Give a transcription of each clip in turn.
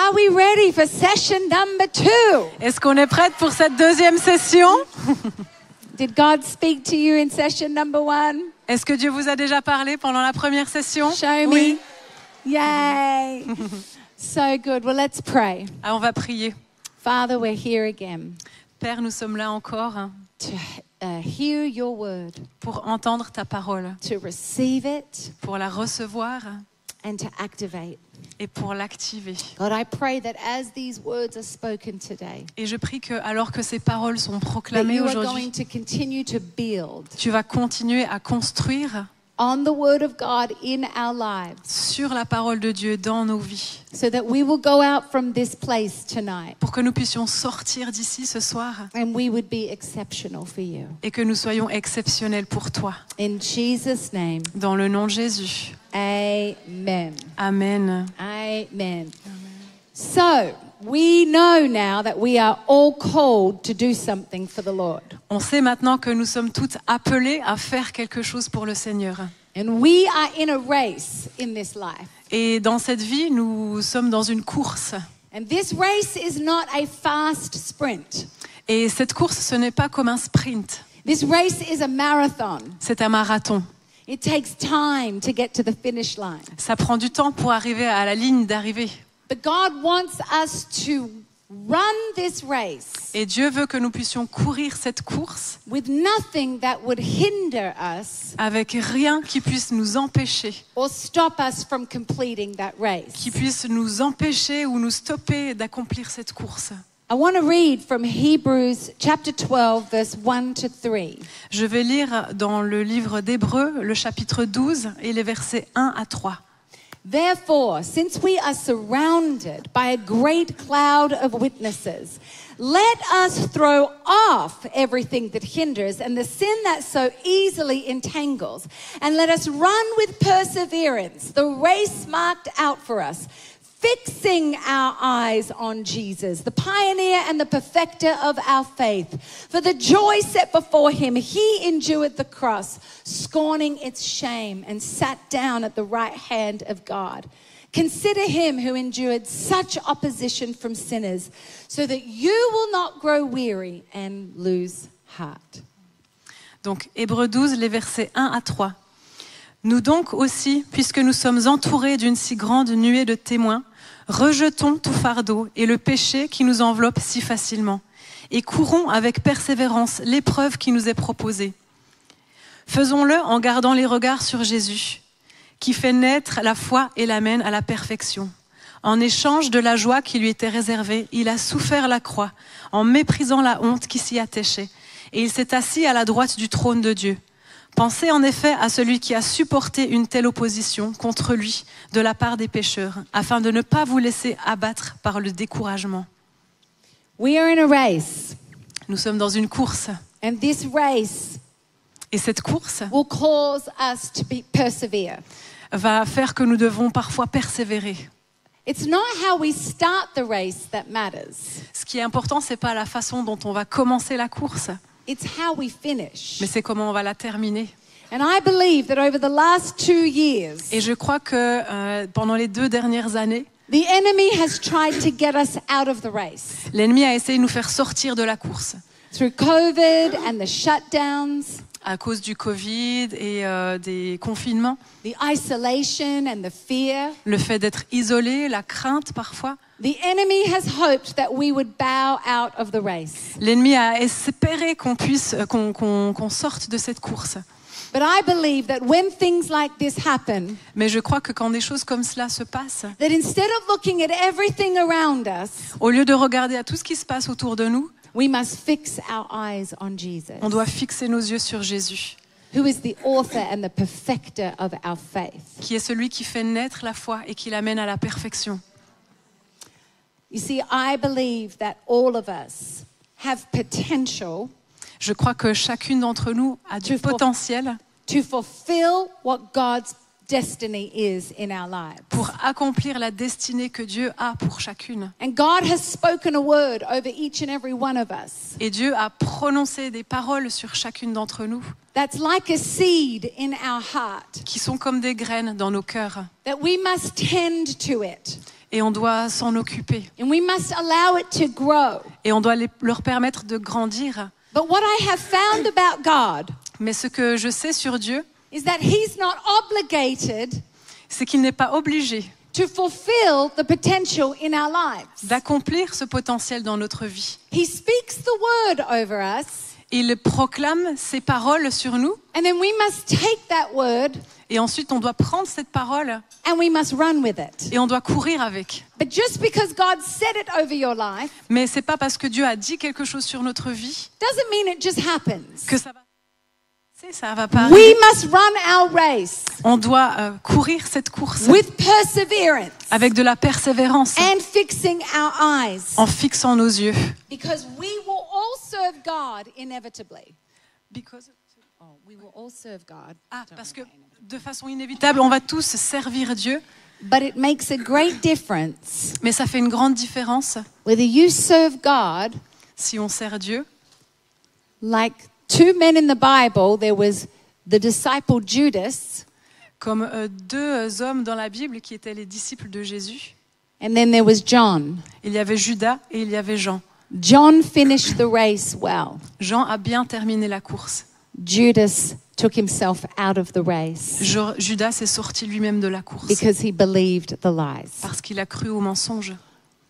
Are we ready for session number 2? Est-ce qu'on est prête pour cette deuxième session? Did God speak to you in session number 1? Est-ce que Dieu vous a déjà parlé pendant la première session? Show Oui. me. Yay. So good. Well, let's pray. Ah, on va prier. Father, we're here again Père, nous sommes là encore to hear your word, pour entendre ta parole, to receive it, pour la recevoir and to activate. et pour l'activer. God, I pray that as these words are spoken today, Et je prie que, alors que ces paroles sont that proclamées you are aujourd'hui, going to continue to build tu vas continuer à construire on the word of God in our lives, sur la parole de Dieu dans nos vies, so that we will go out from this place tonight pour que nous puissions sortir d'ici ce soir and we would be exceptional for you. et que nous soyons exceptionnels pour toi. In Jesus' name, Dans le nom de Jésus. amen. Amen. Amen. So, we know now that we are all called to do something for the Lord. On sait maintenant que nous sommes toutes appelées à faire quelque chose pour le Seigneur. And we are in a race in this life. Et dans cette vie, nous sommes dans une course. And this race is not a fast sprint. Et cette course, ce n'est pas comme un sprint. This race is a marathon. C'est un marathon. It takes time to get to the finish line. Ça prend du temps pour arriver à la ligne d'arrivée. But God wants us to run this race Et Dieu veut que nous puissions courir cette course with nothing that would hinder us avec rien qui puisse nous empêcher, or stop us from completing that race. qui puisse nous empêcher ou nous stopper d'accomplir cette course. I want to read from Hebrews chapter 12 verse 1 to 3. Je vais lire dans le livre d'Hébreux, le chapitre 12 et les versets 1 à 3. Therefore, since we are surrounded by a great cloud of witnesses, let us throw off everything that hinders and the sin that so easily entangles, and let us run with perseverance the race marked out for us, fixing our eyes on Jesus, the pioneer and the perfecter of our faith. For the joy set before him, he endured the cross, scorning its shame, and sat down at the right hand of God. Consider him who endured such opposition from sinners, so that you will not grow weary and lose heart. Donc, Hébreux 12, les versets 1 à 3. Nous donc aussi, puisque nous sommes entourés d'une si grande nuée de témoins, rejetons tout fardeau et le péché qui nous enveloppe si facilement, et courons avec persévérance l'épreuve qui nous est proposée. Faisons-le en gardant les regards sur Jésus, qui fait naître la foi et l'amène à la perfection. En échange de la joie qui lui était réservée, il a souffert la croix, en méprisant la honte qui s'y attachait, et il s'est assis à la droite du trône de Dieu. Pensez en effet à celui qui a supporté une telle opposition contre lui de la part des pécheurs, afin de ne pas vous laisser abattre par le découragement. We are in a race, Nous sommes dans une course, and this race et cette course will cause us to persevere. va faire que nous devons parfois persévérer. It's not how we start the race that matters. Ce qui est important, c'est pas la façon dont on va commencer la course, It's how we finish. mais c'est comment on va la terminer. And I believe that over the last 2 years, Et je crois que pendant les 2 dernières années, the enemy has tried to get us out of the race. l'ennemi a essayé de nous faire sortir de la course Through COVID and the shutdowns, à cause du Covid et des confinements, the isolation and the fear. le fait d'être isolé, la crainte parfois. The enemy has hoped that we would bow out of the race. L'ennemi a espéré qu'on puisse, qu'on sorte de cette course. But I believe that when things like this happen, Mais je crois que quand des choses comme cela se passent, that instead of looking at everything around us, au lieu de regarder à tout ce qui se passe autour de nous, we must fix our eyes on Jesus, on doit fixer nos yeux sur Jésus, who is the author and the perfecter of our faith. qui est celui qui fait naître la foi et qui l'amène à la perfection. You see, I believe that all of us have potential Je crois que chacune d'entre nous a du potentiel to fulfill what God's destiny is in our lives. pour accomplir la destinée que Dieu a pour chacune. And God has spoken a word over each and every one of us. Et Dieu a prononcé des paroles sur chacune d'entre nous That's like a seed in our heart, qui sont comme des graines dans nos cœurs. that we must tend to it. Et on doit s'en occuper. And we must allow it to grow. Et on doit leur permettre de grandir. But what I have found about God Mais ce que je sais sur Dieu, is that He's not obligated c'est qu'il n'est pas obligé to fulfill the potential in our lives. d'accomplir ce potentiel dans notre vie. He speaks the word over us, Il proclame ses paroles sur nous and then we must take that word et ensuite on doit prendre cette parole and we must run with it. et on doit courir avec. But just because God said it over your life Mais c'est pas parce que Dieu a dit quelque chose sur notre vie doesn't mean it just happens. que ça va pas We arriver. must run our race On doit courir cette course with perseverance avec de la persévérance and fixing our eyes, en fixant nos yeux. because we will all serve God inevitably. Oh, we will all serve God. Parce que de façon inévitable, on va tous servir Dieu, But it makes a great difference mais ça fait une grande différence whether you serve God si on sert Dieu. like two men in the Bible. There was the disciple Judas, Comme deux hommes dans la Bible qui étaient les disciples de Jésus. and then there was John. Il y avait Judas et il y avait Jean. John finished the race well. Jean a bien terminé la course. Judas took himself out of the race Judas s'est sorti lui-même de la course because he believed the lies. parce qu'il a cru au mensonge.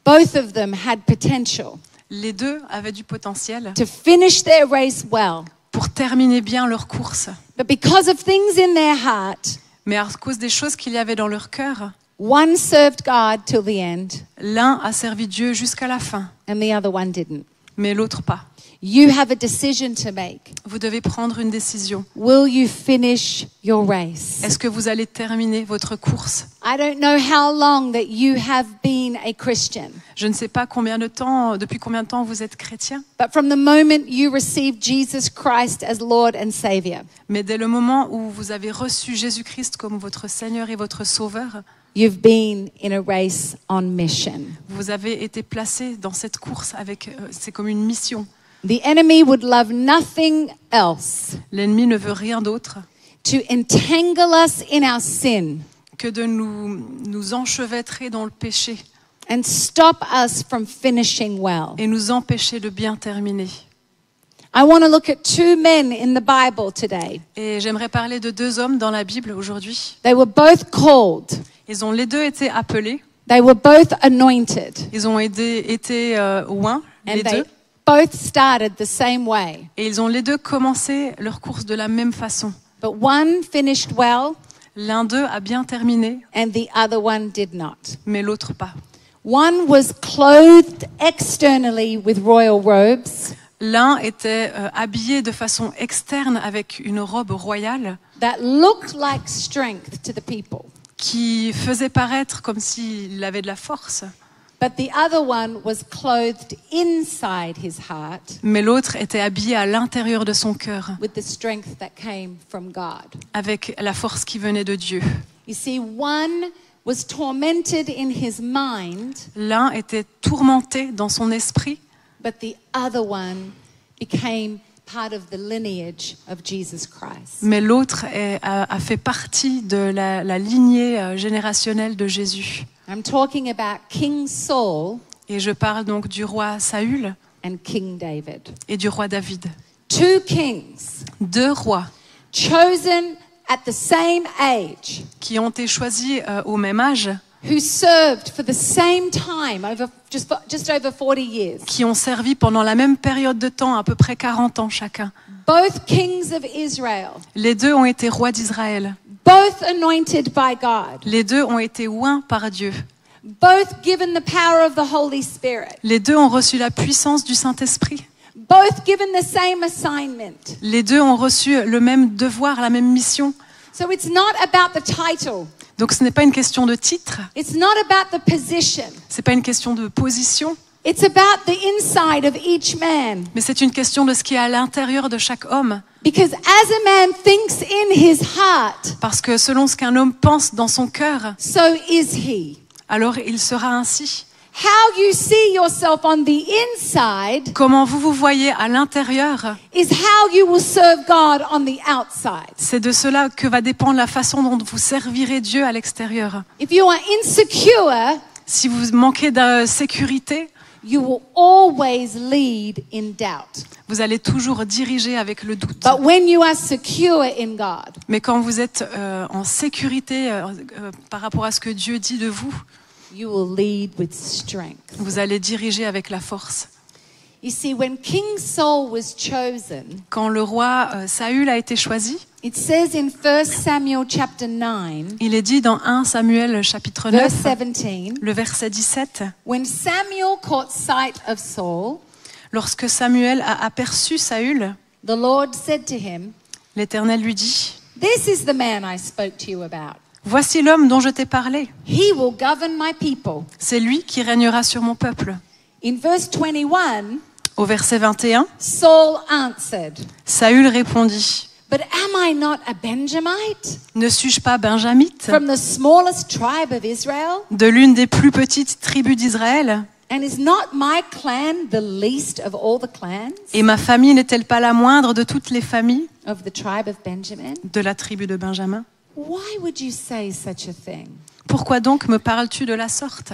Both of them had potential Les deux avaient du potentiel to finish their race well, pour terminer bien leur course. but because of things in their heart, Mais à cause des choses qu'il y avait dans leur cœur, one served God till the end l'un a servi Dieu jusqu'à la fin, and the other one didn't. mais l'autre pas. You have a decision to make. Vous devez prendre une décision. Will you finish your race? Est-ce que vous allez terminer votre course? I don't know how long that you have been a Christian, Je ne sais pas depuis combien de temps vous êtes chrétien, but from the moment you received Jesus Christ as Lord and Savior, mais dès le moment où vous avez reçu Jésus-Christ comme votre Seigneur et votre Sauveur, you've been in a race on mission. vous avez été placé dans cette course c'est comme une mission. The enemy would love nothing else L'ennemi ne veut rien d'autre to entangle us in our sin que de nous enchevêtrer dans le péché and stop us from finishing well. et nous empêcher de bien terminer. I want to look at two men in the Bible today. Et j'aimerais parler de deux hommes dans la Bible aujourd'hui. They were both called. Ils ont les deux été appelés, They were both anointed. ils ont été oints, les And they deux, both started the same way. et ils ont les deux commencé leur course de la même façon. But one finished well L'un d'eux a bien terminé, and the other one did not. mais l'autre pas. One was clothed externally with royal robes L'un était habillé de façon externe avec une robe royale that looked like strength to the people. qui faisait paraître comme s'il avait de la force. But the other one was clothed inside his heart Mais l'autre était habillé à l'intérieur de son cœur, with the strength that came from God. avec la force qui venait de Dieu. You see, one was tormented in his mind, L'un était tourmenté dans son esprit, but the other one became part of the lineage of Jesus Christ. mais l'autre a fait partie de la lignée générationnelle de Jésus. I'm talking about King Saul Et je parle donc du roi Saül and King David. et du roi David. Two kings Deux rois chosen at the same age, qui ont été choisis au même âge, who served for the same time over just over 40 years. qui ont servi pendant la même période de temps, à peu près 40 ans chacun. Both kings of Israel, Les deux ont été rois d'Israël. both anointed by God, Les deux ont été oints par Dieu. both given the power of the Holy Spirit, Les deux ont reçu la puissance du Saint-Esprit. both given the same assignment. Les deux ont reçu le même devoir, la même mission. So it's not about the title. Donc ce n'est pas une question de titre, It's not about the position. c'est pas une question de position, It's about the inside of each man. mais c'est une question de ce qui est à l'intérieur de chaque homme. Because as a man thinks in his heart, Parce que selon ce qu'un homme pense dans son cœur, so is he. alors il sera ainsi. How you see yourself on the inside Comment vous vous voyez à l'intérieur, is how you will serve God on the outside. c'est de cela que va dépendre la façon dont vous servirez Dieu à l'extérieur. If you are insecure, si vous manquez de sécurité, you will always lead in doubt. vous allez toujours diriger avec le doute. But when you are secure in God, Mais quand vous êtes en sécurité par rapport à ce que Dieu dit de vous, you will lead with strength. vous allez diriger avec la force. You see, when King Saul was chosen, Quand le roi Saül a été choisi, it says in 1 Samuel chapter 9, il est dit dans 1 Samuel chapitre 9, verse 17, le verset 17, when Samuel caught sight of Saul, lorsque Samuel a aperçu Saül, the Lord said to him, l'Éternel lui dit, "This is the man I spoke to you about. voici l'homme dont je t'ai parlé. He will govern my people." C'est lui qui régnera sur mon peuple. In verse 21, Au verset 21, Saul answered, Saül répondit, "But am I not a Benjamite ne suis-je pas benjamite, from the smallest tribe of Israel? de l'une des plus petites tribus d'Israël? And is not my clan the least of all the clans Et ma famille n'est-elle pas la moindre de toutes les familles of the tribe of Benjamin? de la tribu de Benjamin? Why would you say such a thing?" Pourquoi donc me parles-tu de la sorte?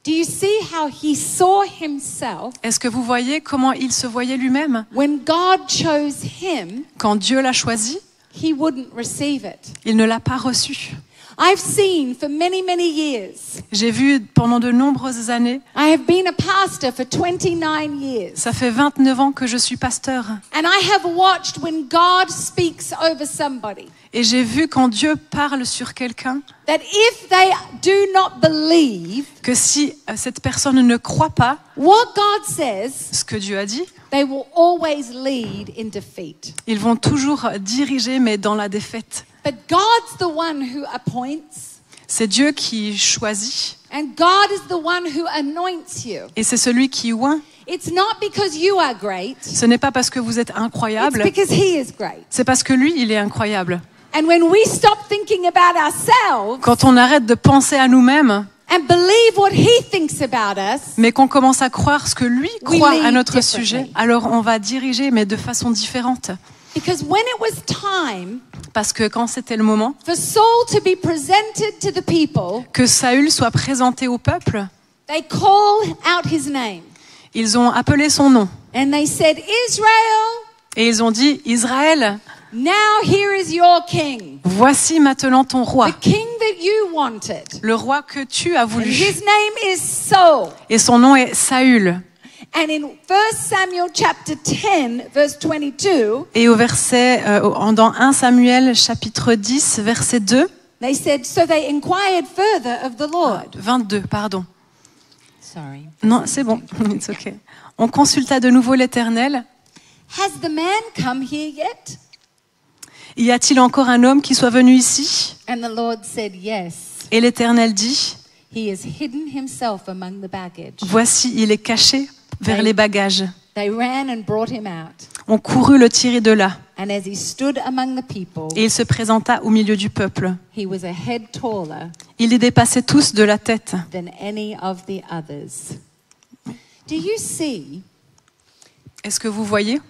Do you see how he saw himself Est-ce que vous voyez comment il se voyait lui-même? when God chose him, Quand Dieu l'a choisi, he wouldn't receive it. il ne l'a pas reçu. I've seen for many, many years. J'ai vu pendant de nombreuses années, I have been a pastor for 29 years. ça fait 29 ans que je suis pasteur, And I have watched when God speaks over somebody, et j'ai vu quand Dieu parle sur quelqu'un, that if they do not believe que si cette personne ne croit pas what God says, ce que Dieu a dit, they will always lead in defeat. ils vont toujours diriger, mais dans la défaite. But God's the one who appoints, C'est Dieu qui choisit, and God is the one who anoints you. et c'est celui qui oint. It's not because you are great, Ce n'est pas parce que vous êtes it's incroyable, because He is great. c'est parce que lui, il est incroyable. And when we stop thinking about ourselves Quand on arrête de penser à nous-mêmes, and believe what He thinks about us, mais qu'on commence à croire ce que lui croit à notre differently. sujet, alors on va diriger, mais de façon différente. because when it was time Parce que quand c'était le moment for Saul to be presented to the people, que Saül soit présenté au peuple, they called out his name ils ont appelé son nom. and they said, "Israel, Et ils ont dit, Israël, now here is your king, voici maintenant ton roi, the king that you wanted. le roi que tu as And voulu. his name is Saul." Et son nom est Saül. And in 1 Samuel chapter 10, verse 22, Et au verset, dans 1 Samuel chapitre 10, verset 2, they said, "So they inquired further of the Lord." 22, pardon. Sorry. Non, c'est bon, it's okay. On consulta de nouveau l'Éternel. Has the man come here yet? Y a-t-il encore un homme qui soit venu ici? And the Lord said, "Yes. Et l'Éternel dit, He has hidden himself among the baggage." voici, il est caché vers les bagages. They ran and brought him out. On courut le tirer de là, And as he stood among the people, et il se présenta au milieu du peuple. he was a head taller Il les dépassait tous de la tête. than any of the others. Do you see Est-ce que vous voyez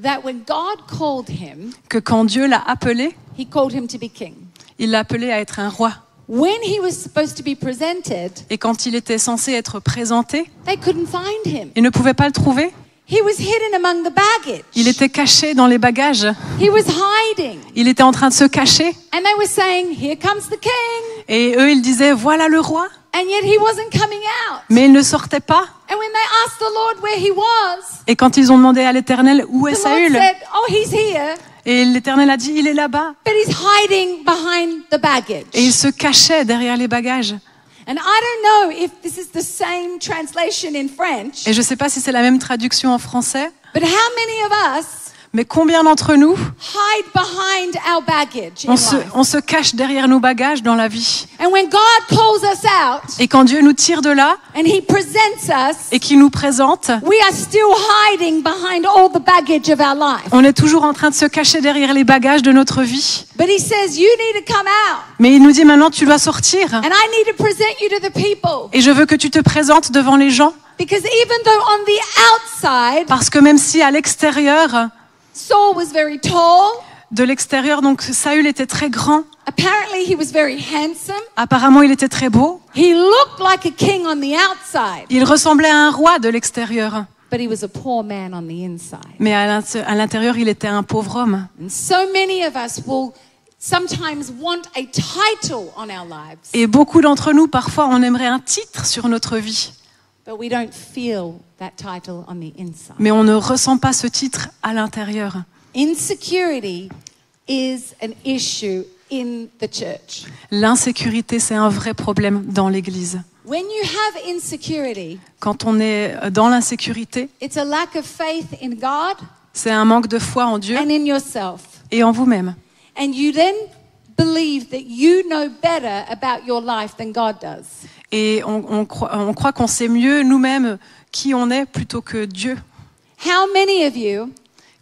that when God called him, que quand Dieu l'a appelé, he called him to be king? il l'a appelé à être un roi. When he was supposed to be presented, Et quand il était censé être présenté, they couldn't find him. ils ne pouvaient pas le trouver. He was hidden among the baggage. Il était caché dans les bagages. He was hiding. Il était en train de se cacher. And they were saying, "Here comes the king." Et eux, ils disaient, voilà le roi. And yet he wasn't coming out. Mais il ne sortait pas. And when they asked the Lord where he was, Et quand ils ont demandé à l'Éternel, où est the Lord Saül? said, "Oh, he's here, Et l'Éternel a dit, il est là-bas. but he's hiding behind the baggage." Et il se cachait derrière les bagages. And I don't know if this is the same translation in French, Et je ne sais pas si c'est la même traduction en français, but how many of us mais combien d'entre nous, hide behind our baggage in life? on se cache derrière nos bagages dans la vie. And when God calls us out Et quand Dieu nous tire de là and he presents us, et qu'il nous présente, we are still hiding behind all the baggage of our life. on est toujours en train de se cacher derrière les bagages de notre vie. But he says, "You need to come out, Mais il nous dit maintenant, tu dois sortir. and I need to present you to the people." Et je veux que tu te présentes devant les gens. Because even though on the outside, Parce que même si à l'extérieur, Saul was very tall, De l'extérieur, donc Saül était très grand. Apparently, he was very handsome. Apparemment, il était très beau. He looked like a king on the outside, Il ressemblait à un roi de l'extérieur. but he was a poor man on the inside. Mais à l'intérieur, il était un pauvre homme. And so many of us will sometimes want a title on our lives, Et beaucoup d'entre nous, parfois, on aimerait un titre sur notre vie. but we don't feel that title on the inside. Mais on ne ressent pas ce titre à l'intérieur. Insecurity is an issue in the church. L'insécurité, c'est un vrai problème dans l'Église. When you have insecurity, Quand on est dans l'insécurité, it's a lack of faith in God c'est un manque de foi en Dieu and in yourself. et en vous-même. And you then believe that you know better about your life than God does. Et on croit qu'on sait mieux nous-mêmes qui on est plutôt que Dieu. How many of you,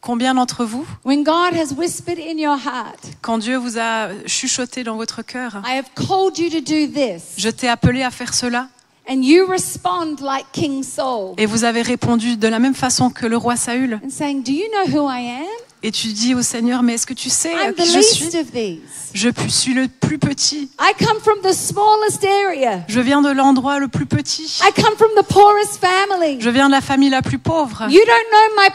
Combien d'entre vous, when God has whispered in your heart, quand Dieu vous a chuchoté dans votre cœur, I have called you to do this, je t'ai appelé à faire cela, and you respond like King Saul et vous avez répondu de la même façon que le roi Saül, and saying, do you know who I am? et tu dis au Seigneur, mais est-ce que tu sais I'm the qui je suis? least of these. Je suis le plus petit. I come from the smallest area. Je viens de l'endroit le plus petit. I come from the poorest family. Je viens de la famille la plus pauvre. You don't know my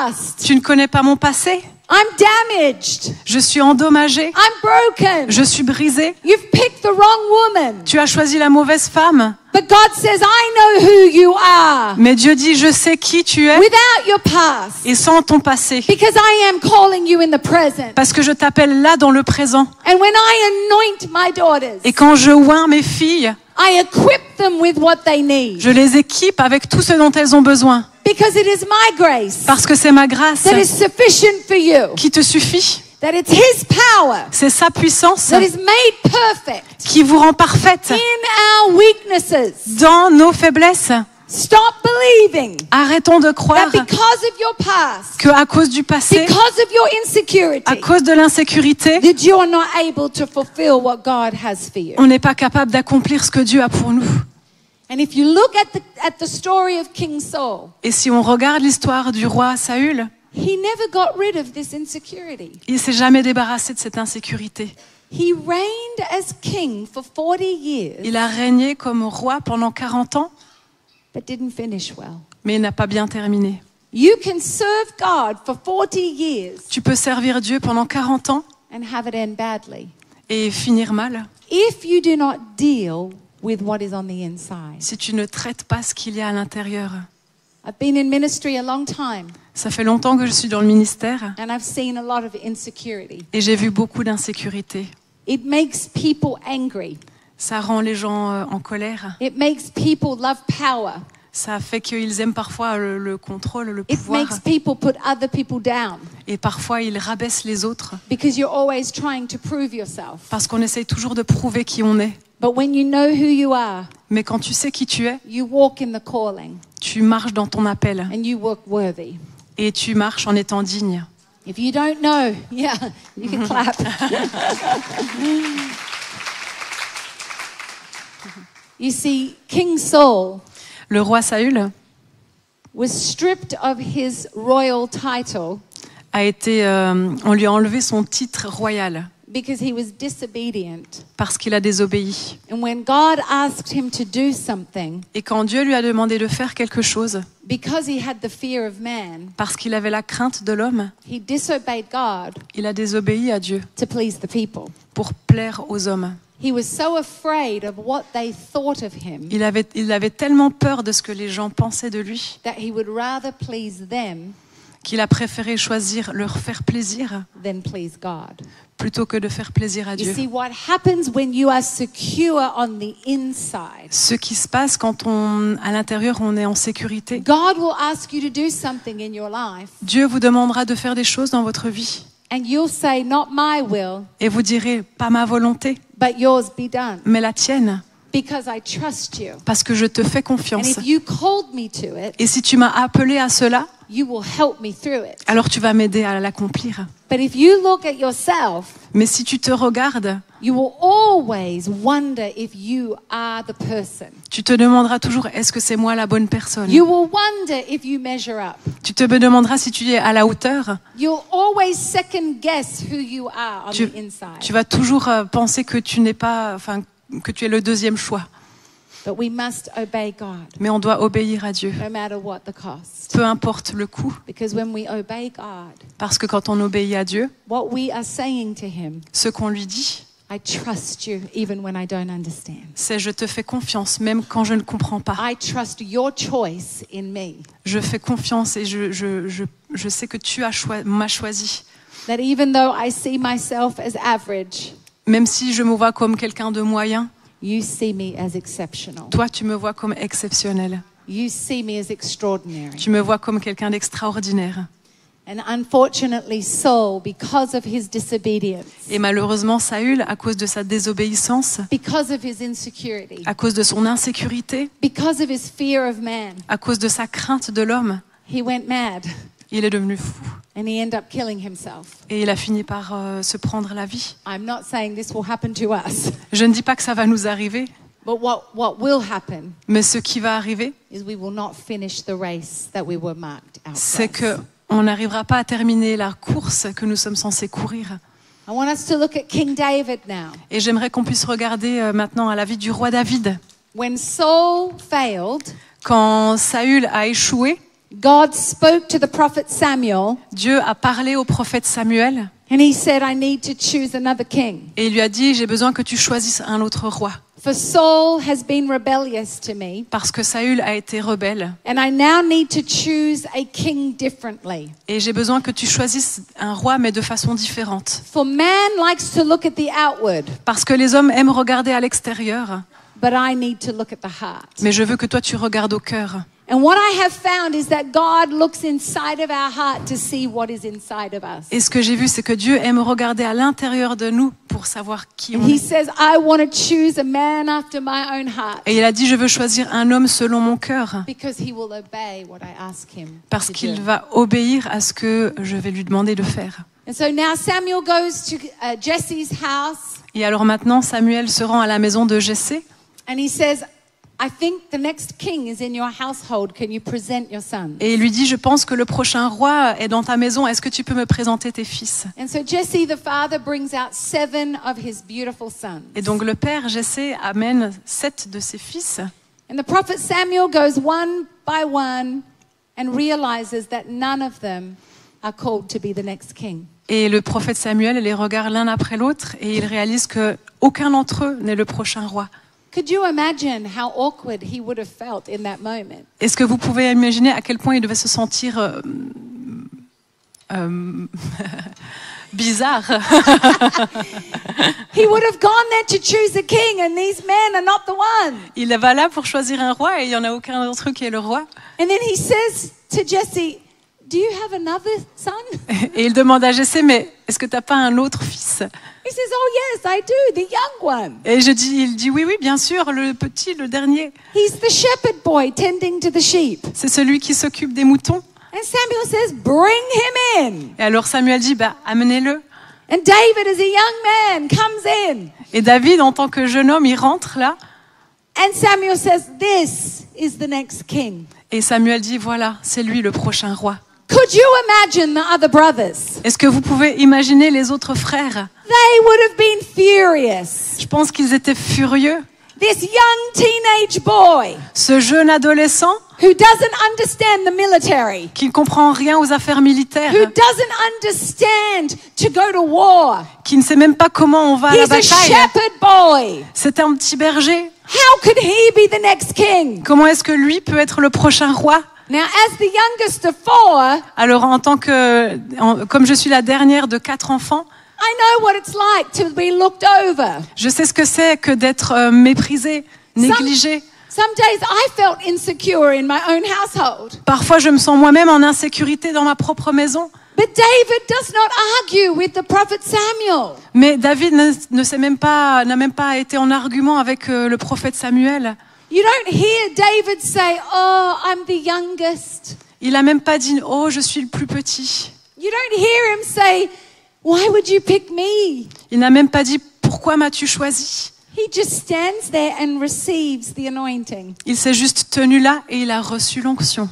past. Tu ne connais pas mon passé. I'm damaged. Je suis endommagée. I'm broken. Je suis brisée. You've picked the wrong woman. Tu as choisi la mauvaise femme. But God says, I know who you are Mais Dieu dit, je sais qui tu es without your past, et sans ton passé. because I am calling you in the present. Parce que je t'appelle là dans le présent. And when I anoint my daughters, Et quand je oins mes filles, I equip them with what they need, je les équipe avec tout ce dont elles ont besoin. because it is my grace Parce que c'est ma grâce that is sufficient for you, qui te suffit. that it's His power C'est sa puissance that is made perfect qui vous rend parfaite in our weaknesses. dans nos faiblesses. Stop believing Arrêtons de croire that because of your past, que à cause du passé, because of your à insecurity, cause de l'insécurité, that you are not able to fulfill what God has for you. on n'est pas capable d'accomplir ce que Dieu a pour nous. And if you look at the story of King Saul, Et si on regarde l'histoire du roi Saül, he never got rid of this insecurity. il s'est jamais débarrassé de cette insécurité. He reigned as king for 40 years, Il a régné comme roi pendant 40 ans, but didn't finish well. mais il n'a pas bien terminé. You can serve God for 40 years Tu peux servir Dieu pendant 40 ans and have it end badly et finir mal if you do not deal with what is on the inside. si tu ne traites pas ce qu'il y a à l'intérieur. I've been in ministry a long time, Ça fait longtemps que je suis dans le ministère and I've seen a lot of insecurity. et j'ai vu beaucoup d'insécurité. It makes people angry. Ça rend les gens en colère. It makes people love power. Ça fait qu'ils aiment parfois le contrôle, le It pouvoir. makes people put other people down Et parfois, ils rabaissent les autres because you're always trying to prove yourself. parce qu'on essaye toujours de prouver qui on est. But when you know who you are, Mais quand tu sais qui tu es, you walk in the calling tu marches dans ton appel and you walk worthy. et tu marches en étant digne. If you don't know, yeah, you can clap. You see, King Saul Le roi Saül was stripped of his royal title a été, on lui a enlevé son titre royal because he was disobedient. parce qu'il a désobéi. And when God asked him to do something, Et quand Dieu lui a demandé de faire quelque chose, because he had the fear of man, parce qu'il avait la crainte de l'homme, he disobeyed God il a désobéi à Dieu to please the people. pour plaire aux hommes. He was so afraid of what they thought of him Il avait tellement peur de ce que les gens pensaient de lui that he would rather please them qu'il a préféré choisir leur faire plaisir than please God. plutôt que de faire plaisir à You Dieu. see, what happens when you are secure on the inside, Ce qui se passe quand à l'intérieur, on est en sécurité. God will ask you to do something in your life, Dieu vous demandera de faire des choses dans votre vie. and you'll say, not my will, Et vous direz, pas ma volonté, but yours be done. mais la tienne. Because I trust you. parce que je te fais And confiance. if you called me to it, Et si tu m'as appelé à cela, you will help me through it. alors tu vas m'aider à l'accomplir. But if you look at yourself, Mais si tu te regardes, you will always wonder if you are the person. tu te demanderas toujours, est-ce que c'est moi la bonne personne? You will wonder if you measure up. Tu te demanderas si tu es à la hauteur. You'll always second guess who you are on Tu, the inside. tu vas toujours penser que tu n'es pas, enfin, que tu es le deuxième choix. But we must obey God, Mais on doit obéir à Dieu, no matter what the cost. peu importe le coût. Because when we obey God, Parce que quand on obéit à Dieu, what we are saying to Him, ce qu'on lui dit, I trust you even when I don't understand. c'est je te fais confiance même quand je ne comprends pas. I trust your choice in me. Je fais confiance et je sais que tu m'as choisi. That even though I see myself as average, Même si je me vois comme quelqu'un de moyen, you see me as exceptional. toi tu me vois comme exceptionnel. You see me as extraordinary. Tu me vois comme quelqu'un d'extraordinaire. And unfortunately, Saul, because of his disobedience, Et malheureusement, Saül, à cause de sa désobéissance, because of his insecurity, à cause de son insécurité, because of his fear of man, à cause de sa crainte de l'homme, he went mad il est devenu fou. and he ended up killing himself. Et il a fini par se prendre la vie. I'm not saying this will happen to us, Je ne dis pas que ça va nous arriver, but what will happen mais ce qui va arriver, is we will not finish the race that we were marked out c'est for. qu'on n'arrivera pas à terminer la course que nous sommes censés courir. I want us to look at King David now. Et j'aimerais qu'on puisse regarder maintenant à la vie du roi David. When Saul failed, Quand Saül a échoué, God spoke to the prophet Samuel Dieu a parlé au prophète Samuel and he said, I need to choose another king. et il lui a dit, j'ai besoin que tu choisisses un autre roi. For Saul has been rebellious to me, Parce que Saül a été rebelle. and I now need to choose a king differently. Et j'ai besoin que tu choisisses un roi, mais de façon différente. For man likes to look at the outward, Parce que les hommes aiment regarder à l'extérieur, but I need to look at the heart. mais je veux que toi tu regardes au cœur. And what I have found is that God looks inside of our heart to see what is inside of us. Et ce que j'ai vu, c'est que Dieu aime regarder à l'intérieur de nous pour savoir qui on And He est. says, I want to choose a man after my own heart, Et il a dit, je veux choisir un homme selon mon cœur, because he will obey what I ask him parce to qu'il do. va obéir à ce que je vais lui demander de faire. And so now Samuel goes to Jesse's house Et alors maintenant, Samuel se rend à la maison de Jessé and he says, I think the next king is in your household. Can you present your sons? et il lui dit, je pense que le prochain roi est dans ta maison, est-ce que tu peux me présenter tes fils? And so Jesse, the father, brings out 7 of his beautiful sons. Et donc le père Jessé amène 7 de ses fils. And the prophet Samuel goes one by one and realizes that none of them are called to be the next king. Et le prophète Samuel les regarde l'un après l'autre et il réalise que aucun d'entre eux n'est le prochain roi. Could you imagine how awkward he would have felt in that moment? Est-ce que vous pouvez imaginer à quel point il devait se sentir bizarre? He would have gone there to choose a king, and these men are not the one. Il va là pour choisir un roi et il n'y en a aucun d'entre eux qui est le roi. And then he says to Jesse, do you have another son? Et il demande à Jessé, mais est-ce que tu n'as pas un autre fils? He says, oh yes, I do, the young one. Et il dit, oui, bien sûr, le petit, le dernier. He's the shepherd boy tending to the sheep. C'est celui qui s'occupe des moutons. And Samuel says, bring him in. Et alors Samuel dit, amenez-le. And David, as a young man, comes in. Et David, en tant que jeune homme, il rentre là. And Samuel says, this is the next king. Et Samuel dit, voilà, c'est lui le prochain roi. Could you imagine the other brothers? Est-ce que vous pouvez imaginer les autres frères? They would have been furious. Je pense qu'ils étaient furieux. This young teenage boy Ce jeune adolescent who doesn't understand the military, qui ne comprend rien aux affaires militaires, who doesn't understand to go to war. qui ne sait même pas comment on va à la He's a bataille. shepherd boy. C'est un petit berger. How could he be the next king? Comment est-ce que lui peut être le prochain roi? Now, as the youngest of 4, Alors, comme je suis la dernière de 4 enfants, I know what it's like to be looked over. je sais ce que c'est que d'être méprisée, négligée. Some days I felt insecure in my own household. Parfois, je me sens moi-même en insécurité dans ma propre maison. But David does not argue with the prophet Samuel. Mais David n'a même pas été en argument avec le prophète Samuel. You don't hear David say, "Oh, I'm the youngest." Il n'a même pas dit « Oh, je suis le plus petit ». You don't hear him say, "Why would you pick me?" Il n'a même pas dit « Pourquoi m'as-tu choisi ?» He just stands there and receives the anointing. Il s'est juste tenu là et il a reçu l'onction.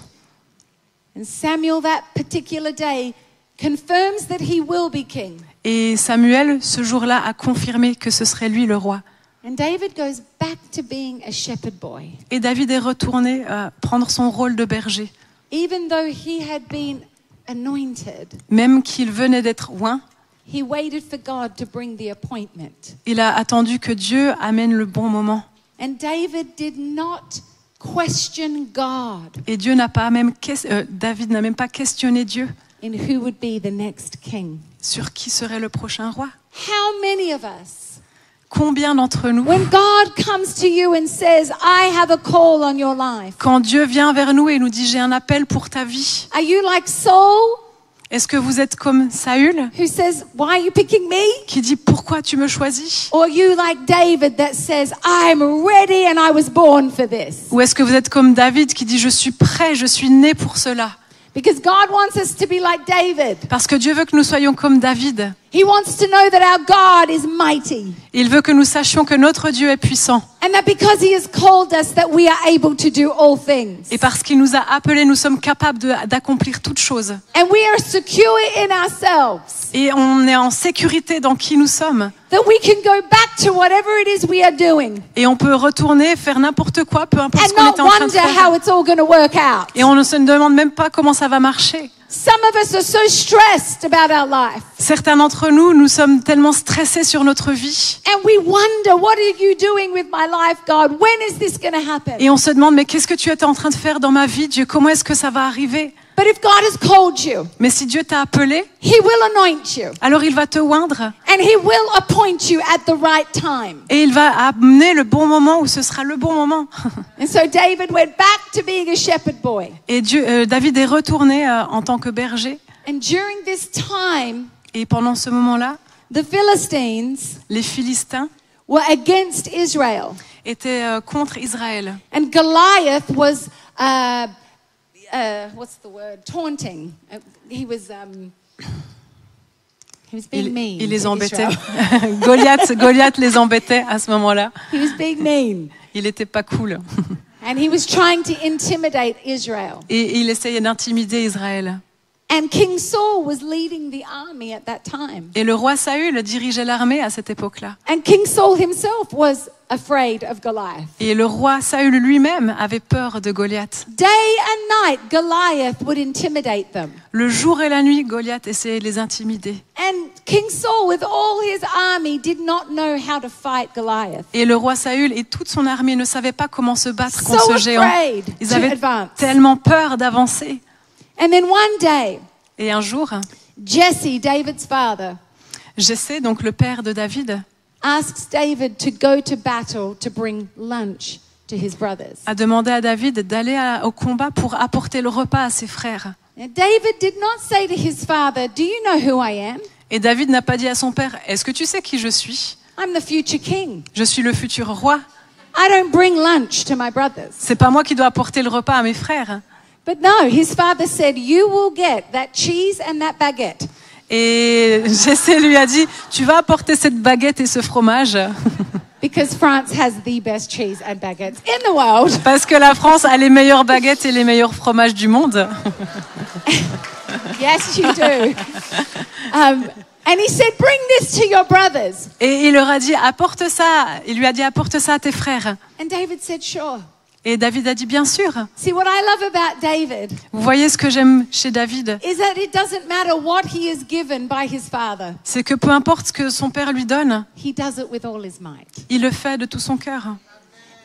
And Samuel, that particular day, confirms that he will be king. Et Samuel, ce jour-là, a confirmé que ce serait lui le roi. And David goes back to being a shepherd boy. Et David est retourné prendre son rôle de berger. Even though he had been anointed, Même qu'il venait d'être oint, he waited for God to bring the appointment. il a attendu que Dieu amène le bon moment. And David did not question God Et David n'a même pas questionné Dieu in who would be the next king. sur qui serait le prochain roi. How many of us, Combien d'entre nous, when God comes to you and says, "I have a call on your life," quand Dieu vient vers nous et nous dit « J'ai un appel pour ta vie », are you like Saul, est-ce que vous êtes comme Saül who says, "Why are you picking me?" qui dit « Pourquoi tu me choisis ?» Or you like David that says, "I'm ready and I was born for this"? Ou est-ce que vous êtes comme David qui dit « Je suis prêt, je suis né pour cela » Because God wants us to be like David. Parce que Dieu veut que nous soyons comme David. He wants to know that our God is mighty. Il veut que nous sachions que notre Dieu est puissant. And that because he has called us that we are able to do all things. Et parce qu'il nous a appelés, nous sommes capables d'accomplir toutes choses. And we are secure in ourselves. Et on est en sécurité dans qui nous sommes. That we can go back to whatever it is we are doing. Et on peut retourner, faire n'importe quoi, peu importe ce And qu'on not était en train de wonder faire. how it's all going to work out. Et on ne se demande même pas comment ça va marcher. Some of us are so stressed about our life. Certains d'entre nous, nous sommes tellement stressés sur notre vie. And we wonder, what are you doing with my life, God? When is this going to happen? Et on se demande, mais qu'est-ce que tu étais en train de faire dans ma vie, Dieu? Comment est-ce que ça va arriver? But if God has called you, Mais si Dieu t'a appelé, he will anoint you. alors il va te oindre. And he will appoint you at the right time. Et il va amener le bon moment où ce sera le bon moment. And so David went back to being a shepherd boy. Et David est retourné en tant que berger. And during this time, Et pendant ce moment-là, the Philistines les Philistins were against Israel. étaient contre Israël. And Goliath was, what's the word? Taunting. He was being mean. Il les to embêtait. Israel. Goliath les embêtait à ce moment-là. He was being mean. Il n'était pas cool. And he was trying to intimidate Israel. Et il essayait d'intimider Israël. And King Saul was leading the army at that time. Et le roi Saül dirigeait l'armée à cette époque-là. And King Saul himself was afraid of Goliath. Et le roi Saül lui-même avait peur de Goliath. Day and night, Goliath would intimidate them. Le jour et la nuit, Goliath essayait de les intimider. And King Saul, with all his army, did not know how to fight Goliath. Et le roi Saül et toute son armée ne savaient pas comment se battre So contre ce géant. afraid Ils to avaient advance. tellement peur d'avancer. And then one day, Et un jour, Jesse, David's father, Jessé, donc le père de David, asks David to go to battle to bring lunch to his brothers. a demandé à David d'aller au combat pour apporter le repas à ses frères. Now, David did not say to his father, "Do you know who I am? Et David n'a pas dit à son père, « Est-ce que tu sais qui je suis? I'm the future king. Je suis le futur roi. I don't bring lunch to my brothers." C'est pas moi qui dois apporter le repas à mes frères. » But no, his father said, "You will get that cheese and that baguette." Et Jessé lui a dit, « Tu vas apporter cette baguette et ce fromage. » Because France has the best cheese and baguettes in the world. Parce que la France a les meilleures baguettes et les meilleurs fromages du monde. Yes, you do. And he said, "Bring this to your brothers." Et il leur a dit, apporte ça. Il lui a dit, apporte ça à tes frères. And David said, "Sure." Et David a dit, bien sûr. See, what I love about David Vous voyez ce que j'aime chez David, is that it doesn't matter what he is given by his father. c'est que peu importe ce que son père lui donne, He does it with all his might. il le fait de tout son cœur.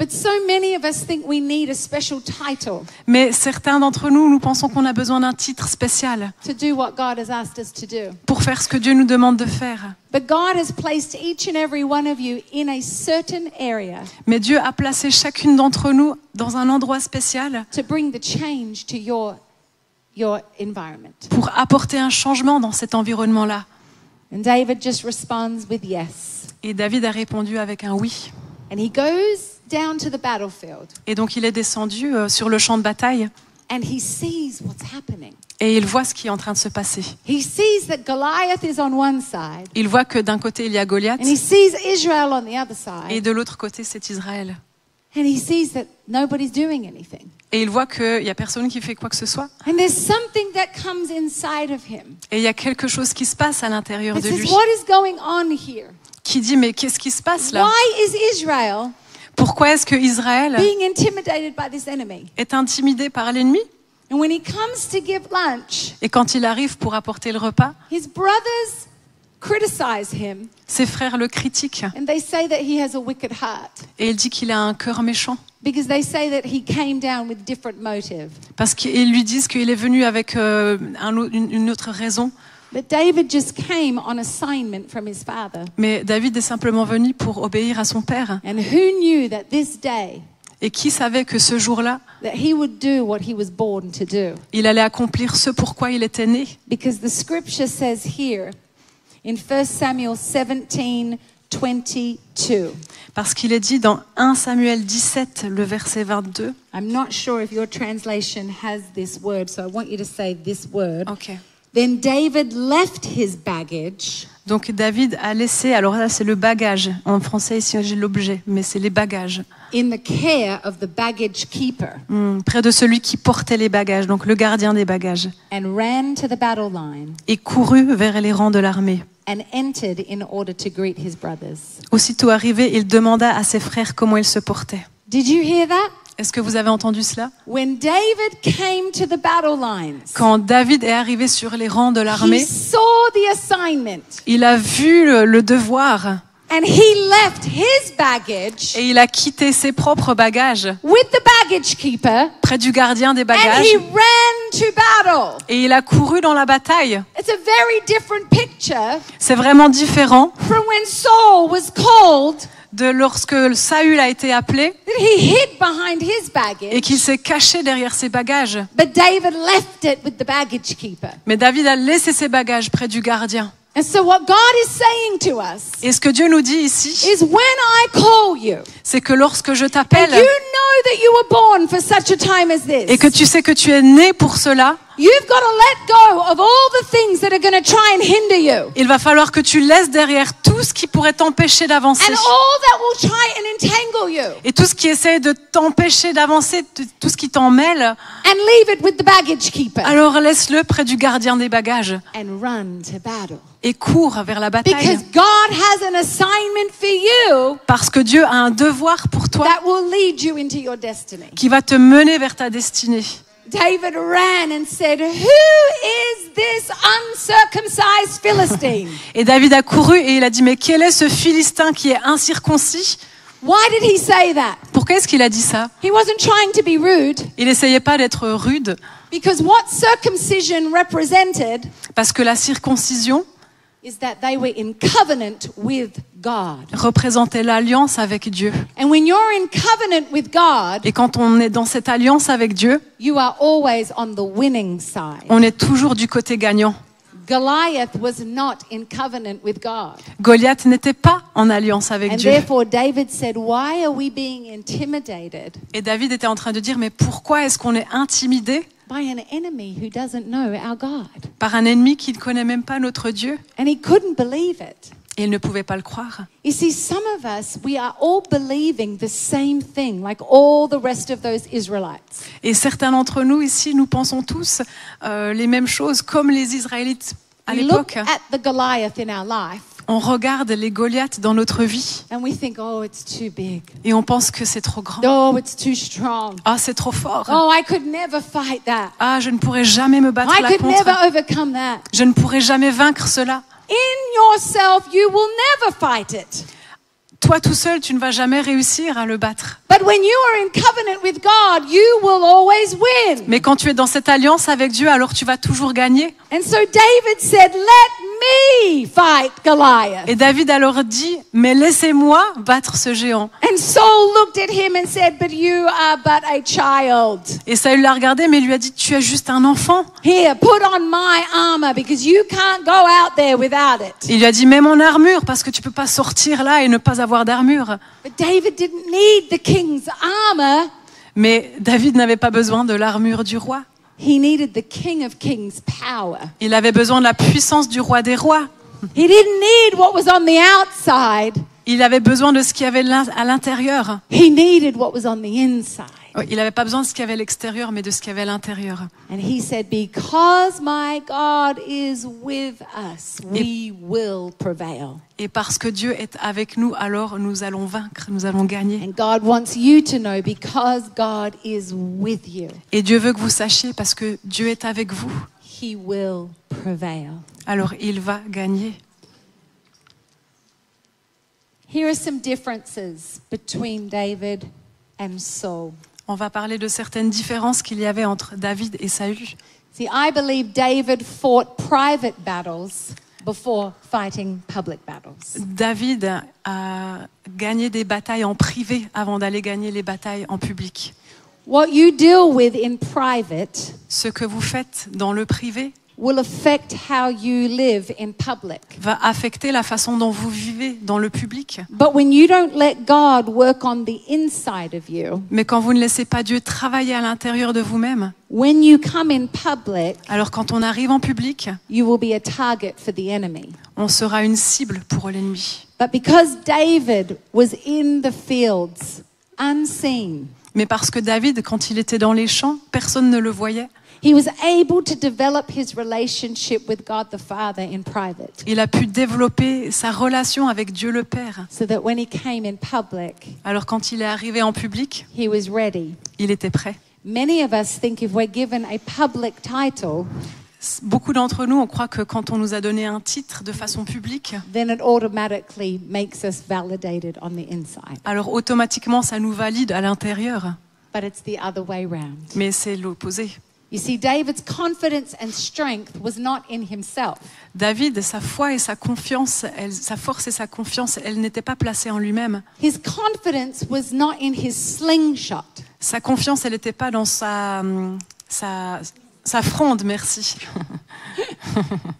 But so many of us think we need a special title Mais certains d'entre nous, nous pensons qu'on a besoin d'un titre spécial to do what God has asked us to do. pour faire ce que Dieu nous demande de faire. But God has placed each and every one of you in a certain area Mais Dieu a placé chacune d'entre nous dans un endroit spécial to bring the change to your your environment. pour apporter un changement dans cet environnement-là. And David just responds with yes. Et David a répondu avec un oui. And he goes down to the battlefield Et donc il est descendu sur le champ de bataille and he sees what's happening. et il voit ce qui est en train de se passer. He sees that Goliath is on one side Il voit que d'un côté il y a Goliath and he sees Israel on the other et side. de l'autre côté c'est Israël. And he sees that nobody's doing anything. Et il voit qu'il n'y a personne qui fait quoi que ce soit. And there's something that comes inside of him. Et il y a quelque chose qui se passe à l'intérieur It de says, lui what is going on here? qui dit mais qu'est-ce qui se passe là? Why is Israel Pourquoi est-ce que Israël being intimidated by this enemy? est intimidé par l'ennemi? And when he comes to give lunch, Et quand il arrive pour apporter le repas, his brothers criticize him ses frères le critiquent and they say that he has a wicked heart et il dit qu'il a un cœur méchant because they say that he came down with different motive. parce qu'ils lui disent qu'il est venu avec une autre raison. But David just came on assignment from his father. Mais David est simplement venu pour obéir à son père. And who knew that this day Et qui savait que ce jour-là, that he would do what he was born to do? il allait accomplir ce pourquoi il était né. Because the scripture says here in 1 Samuel 17:22. Parce qu'il est dit dans 1 Samuel 17, le verset 22. I'm not sure if your translation has this word, so I want you to say this word. Ok. Then David left his baggage. Donc David a laissé, alors là c'est le bagage, en français ici j'ai l'objet, mais c'est les bagages, In the care of the baggage keeper, près de celui qui portait les bagages, donc le gardien des bagages, and ran to the battle line et courut vers les rangs de l'armée. and entered in order to greet his brothers. Aussitôt arrivé, il demanda à ses frères comment ils se portaient. Did you hear that? Est-ce que vous avez entendu cela? When David came to the battle lines, Quand David est arrivé sur les rangs de he l'armée, saw the assignment il a vu le devoir and he left his baggage et il a quitté ses propres bagages with the baggage keeper près du gardien des and bagages he ran to battle. et il a couru dans la bataille. It's a very different picture C'est vraiment différent from when Saul was called de lorsque Saül a été appelé that he hid behind his et baggage, qu'il s'est caché derrière ses bagages. but David left it with the baggage keeper. Mais David a laissé ses bagages près du gardien. And so what God is saying to us Et ce que Dieu nous dit ici, is when I call you, c'est que lorsque je and t'appelle you know that you were born for such a time as this, et que tu sais que tu es né pour cela, you've got to let go of all the things that are going to try and hinder you, il va falloir que tu laisses derrière tout ce qui pourrait t'empêcher d'avancer. and all that will try and entangle you, Et tout ce qui essaie de t'empêcher d'avancer, tout ce qui t'en mêle, and leave it with the baggage keeper, alors laisse-le près du gardien des bagages and run to battle. et cours vers la bataille. Because God has an assignment for you Parce que Dieu a un devoir pour toi that will lead you into your destiny. qui va te mener vers ta destinée. David ran and said, "Who is this uncircumcised Philistine?" Et David a couru et il a dit, mais quel est ce Philistin qui est incirconcis? Why did he say that? Pourquoi est-ce qu'il a dit ça? He wasn't trying to be rude, Il n'essayait pas d'être rude, because what circumcision represented parce que la circoncision is that they were in covenant with God. représentait l'alliance avec Dieu. And when you're in covenant with God, Et quand on est dans cette alliance avec Dieu, you are always on the winning side. on est toujours du côté gagnant. Goliath was not in covenant with God. Goliath n'était pas en alliance avec And Dieu. therefore David said, "Why are we being intimidated Et David était en train de dire, mais pourquoi est-ce qu'on est intimidé by an enemy who doesn't know our God?" par un ennemi qui ne connaît même pas notre Dieu? And he couldn't believe it. Et il ne pouvait pas le croire. You see, some of us, we are all believing the same thing, like all the rest of those Israelites. Et certains d'entre nous ici, nous pensons tous les mêmes choses comme les Israélites à We look l'époque. at the Goliath in our life On regarde les Goliaths dans notre vie and we think, "Oh, it's too big. et on pense que c'est trop grand. Oh, it's too strong. Ah, c'est trop fort. Oh, I could never fight that. Ah, je ne pourrai jamais me battre I là could never contre. overcome that." Je ne pourrai jamais vaincre cela. In yourself, you will never fight it. Toi tout seul, tu ne vas jamais réussir à le battre. But when you are in covenant with God, you will always win. Mais quand tu es dans cette alliance avec Dieu, alors tu vas toujours gagner. And so David said, "Let me fight Goliath. Et David alors dit, mais laissez-moi battre ce géant. And Saul looked at him and said, but you are but a child. Et Saül l'a regardé, mais lui a dit, tu es juste un enfant. Here, put on my armor because you can't go out there without it. Il lui a dit, mets mon armure parce que tu peux pas sortir là et ne pas avoir d'armure. But David didn't need the king's armor. Mais David n'avait pas besoin de l'armure du roi. He needed the King of Kings' power. Il avait besoin de la puissance du roi des rois. He didn't need what was on the outside. Il avait besoin de ce qu'il y avait à l'intérieur. He needed what was on the inside. Il n'avait pas besoin de ce qu'il y avait à l'extérieur, mais de ce qu'il y avait à l'intérieur. And he said, because my God is with us, we will prevail. Et parce que Dieu est avec nous, alors nous allons vaincre, nous allons gagner. And God wants you to know, because God is with you, Et Dieu veut que vous sachiez, parce que Dieu est avec vous, he will prevail. alors il va gagner. Here are some differences between David and Saul. On va parler de certaines différences qu'il y avait entre David et Saül. See, I believe David fought private battles before fighting public battles. David a gagné des batailles en privé avant d'aller gagner les batailles en public. What you deal with in private Ce que vous faites dans le privé will affect how you live in public. va affecter la façon dont vous vivez dans le public. But when you don't let God work on the inside of you, Mais quand vous ne laissez pas Dieu travailler à l'intérieur de vous-même, when you come in public, alors quand on arrive en public, you will be a target for the enemy. on sera une cible pour l'ennemi. But because David was in the fields, unseen, Mais parce que David, quand il était dans les champs, personne ne le voyait. he was able to develop his relationship with God the Father in private, Il a pu développer sa relation avec Dieu le Père. so that when he came in public, Alors quand il est arrivé en public, he was ready. il était prêt. Many of us think if we're given a public title, Beaucoup d'entre nous, on croit que quand on nous a donné un titre de façon publique, then it automatically makes us validated on the inside. alors automatiquement ça nous valide à l'intérieur. But it's the other way round. Mais c'est l'opposé. You see, David's confidence and strength was not in himself. David, sa foi et sa confiance, sa force et sa confiance, elles n'étaient pas placées en lui-même. His confidence was not in his slingshot. Sa confiance, elle n'était pas dans sa fronde, merci.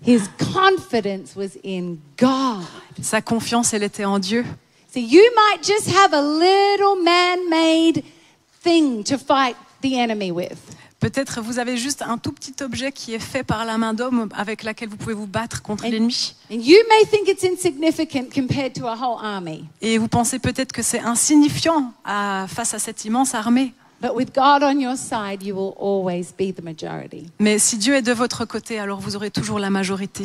His confidence was in God. Sa confiance, elle était en Dieu. See, you might just have a little man-made thing to fight the enemy with. Peut-être vous avez juste un tout petit objet qui est fait par la main d'homme avec laquelle vous pouvez vous battre contre l'ennemi. And you may think it's insignificant compared to a whole army. Et vous pensez peut-être que c'est insignifiant face à cette immense armée. But with God on your side, you will always be the majority. Mais si Dieu est de votre côté, alors vous aurez toujours la majorité.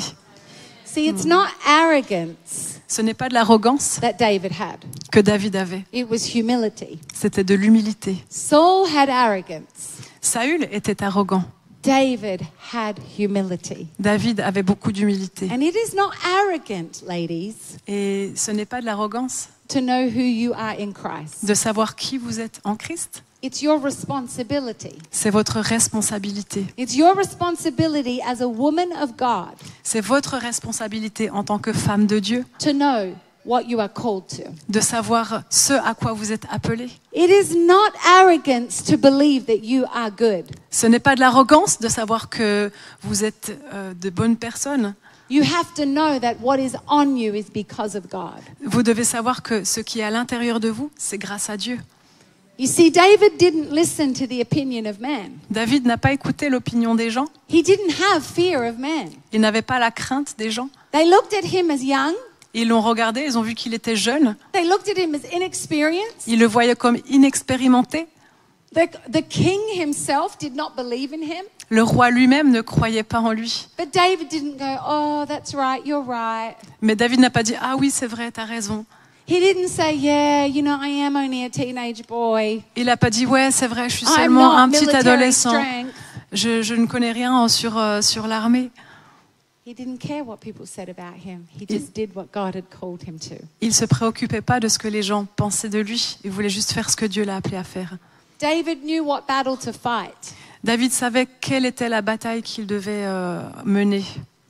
See, it's not arrogance Ce n'est pas de l'arrogance that David had. que David avait, It was humility. c'était de l'humilité. Saul had arrogance. Saül était arrogant. David had humility. David avait beaucoup d'humilité. And it is not arrogant, ladies, Et ce n'est pas de l'arrogance to know who you are in Christ. de savoir qui vous êtes en Christ. It's your responsibility. C'est votre responsabilité. It's your responsibility as a woman of God C'est votre responsabilité en tant que femme de Dieu to know what you are called to. de savoir ce à quoi vous êtes appelé. It is not arrogance to believe that you are good. Ce n'est pas de l'arrogance de savoir que vous êtes de bonnes personnes. You have to know that what is on you is because of God. Vous devez savoir que ce qui est à l'intérieur de vous, c'est grâce à Dieu. You see, David didn't listen to the opinion of man. David n'a pas écouté l'opinion des gens. He didn't have fear of man. Il n'avait pas la crainte des gens. They looked at him as young. Ils l'ont regardé, ils ont vu qu'il était jeune. They looked at him as inexperienced. Ils le voyaient comme inexpérimenté. The king himself did not believe in him. Le roi lui-même ne croyait pas en lui. But David didn't go, oh, that's right, you're right. Mais David n'a pas dit « Ah oui, c'est vrai, t'as raison ». He didn't say, yeah, you know, I am only a teenage boy. Il n'a pas dit « Ouais, c'est vrai, je suis I'm seulement not un petit military adolescent. strength. Je ne connais rien sur l'armée. » He didn't care what people said about him. He just did what God had called him to. Il ne se préoccupait pas de ce que les gens pensaient de lui. Il voulait juste faire ce que Dieu l'a appelé à faire. David knew what battle to fight. David savait quelle était la bataille qu'il devait mener.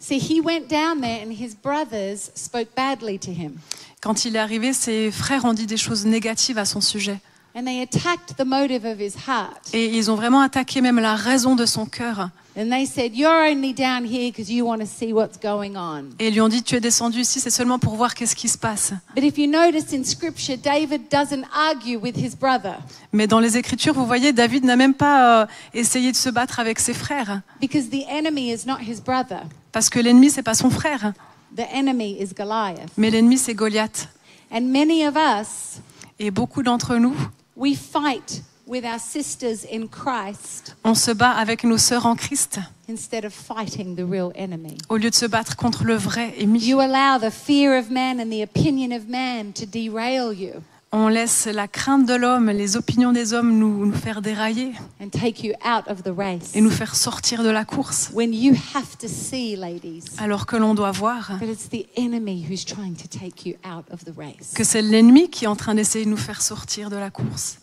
See, he went down there and his brothers spoke badly to him. Quand il est arrivé, ses frères ont dit des choses négatives à son sujet. And they attacked the motive of his heart. Et ils ont vraiment attaqué même la raison de son cœur. And they said, you're only down here because you want to see what's going on. Et ils lui ont dit, tu es descendu ici, c'est seulement pour voir qu'est-ce qui se passe. But if you notice in scripture, David doesn't argue with his brother. Mais dans les Écritures, vous voyez, David n'a même pas essayé de se battre avec ses frères. Because the enemy is not his brother. Parce que l'ennemi, c'est pas son frère. The enemy is Goliath. Mais l'ennemi, c'est Goliath. And many of us, Et beaucoup d'entre nous, we fight with our sisters in Christ on se bat avec nos sœurs en Christ instead of fighting the real enemy. au lieu de se battre contre le vrai ennemi. You allow the fear of man and the opinion of man to derail you On laisse la crainte de l'homme, les opinions des hommes nous faire dérailler and take you out of the race. et nous faire sortir de la course. When you have to see, ladies, Alors que l'on doit voir that it's the enemy who's trying to take you out of the race. que c'est l'ennemi qui est en train d'essayer de nous faire sortir de la course.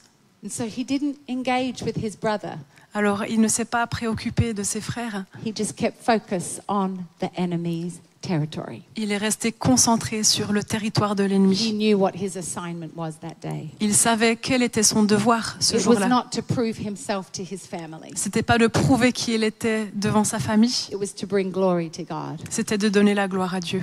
And so he didn't engage with his brother. Alors il ne s'est pas préoccupé de ses frères. He just kept focus on the enemy's territory. Il est resté concentré sur le territoire de He l'ennemi. knew what his assignment was that day. Il savait quel était son devoir ce It was jour-là. not to prove himself to his family. C'était pas de prouver qui il était devant sa famille. It was to bring glory to God. C'était de donner la gloire à Dieu.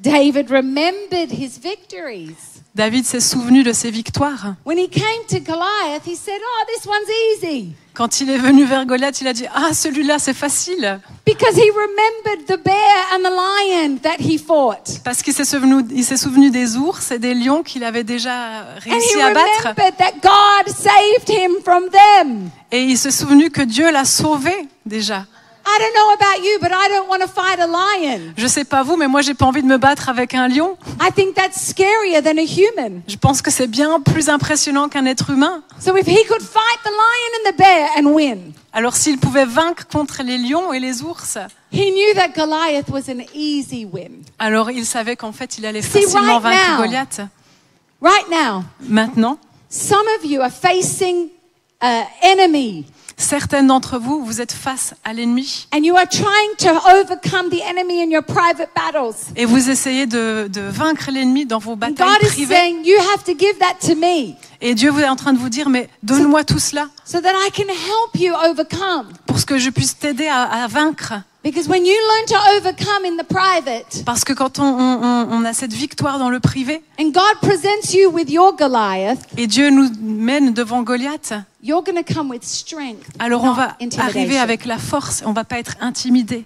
David remembered his victories. David s'est souvenu de ses victoires. When he came to Goliath, he said, "Oh, this one's easy." Quand il est venu vers Goliath, il a dit « Ah, celui-là, c'est facile !» Because he remembered the bear and the lion that he fought. Parce qu'il s'est souvenu des ours et des lions qu'il avait déjà And réussi he à battre. remembered that God saved him from them. Et il s'est souvenu que Dieu l'a sauvé déjà. I don't know about you, but I don't want to fight a lion. Je sais pas vous, mais moi, j'ai pas envie de me battre avec un lion. I think that's scarier than a human. Je pense que c'est bien plus impressionnant qu'un être humain. So if he could fight the lion and the bear and win, Alors s'il pouvait vaincre contre les lions et les ours, he knew that Goliath was an easy win. alors il savait qu'en fait, il allait See, facilement right vaincre now- Goliath. Right now, Maintenant, some of you are facing an enemy certaines d'entre vous, vous êtes face à l'ennemi and you are trying to overcome the enemy in your private battles. et vous essayez de vaincre l'ennemi dans vos And batailles God is privées. saying, you have to give that to me Et Dieu est en train de vous dire, mais donne-moi tout cela so that I can help you overcome. pour que je puisse t'aider à vaincre. Because when you learn to overcome in the private Parce que quand on a cette victoire dans le privé and God presents you with your Goliath, et Dieu nous mène devant Goliath, you're going to come with strength, alors on not va arriver intimidation. avec la force, on va pas être intimidé.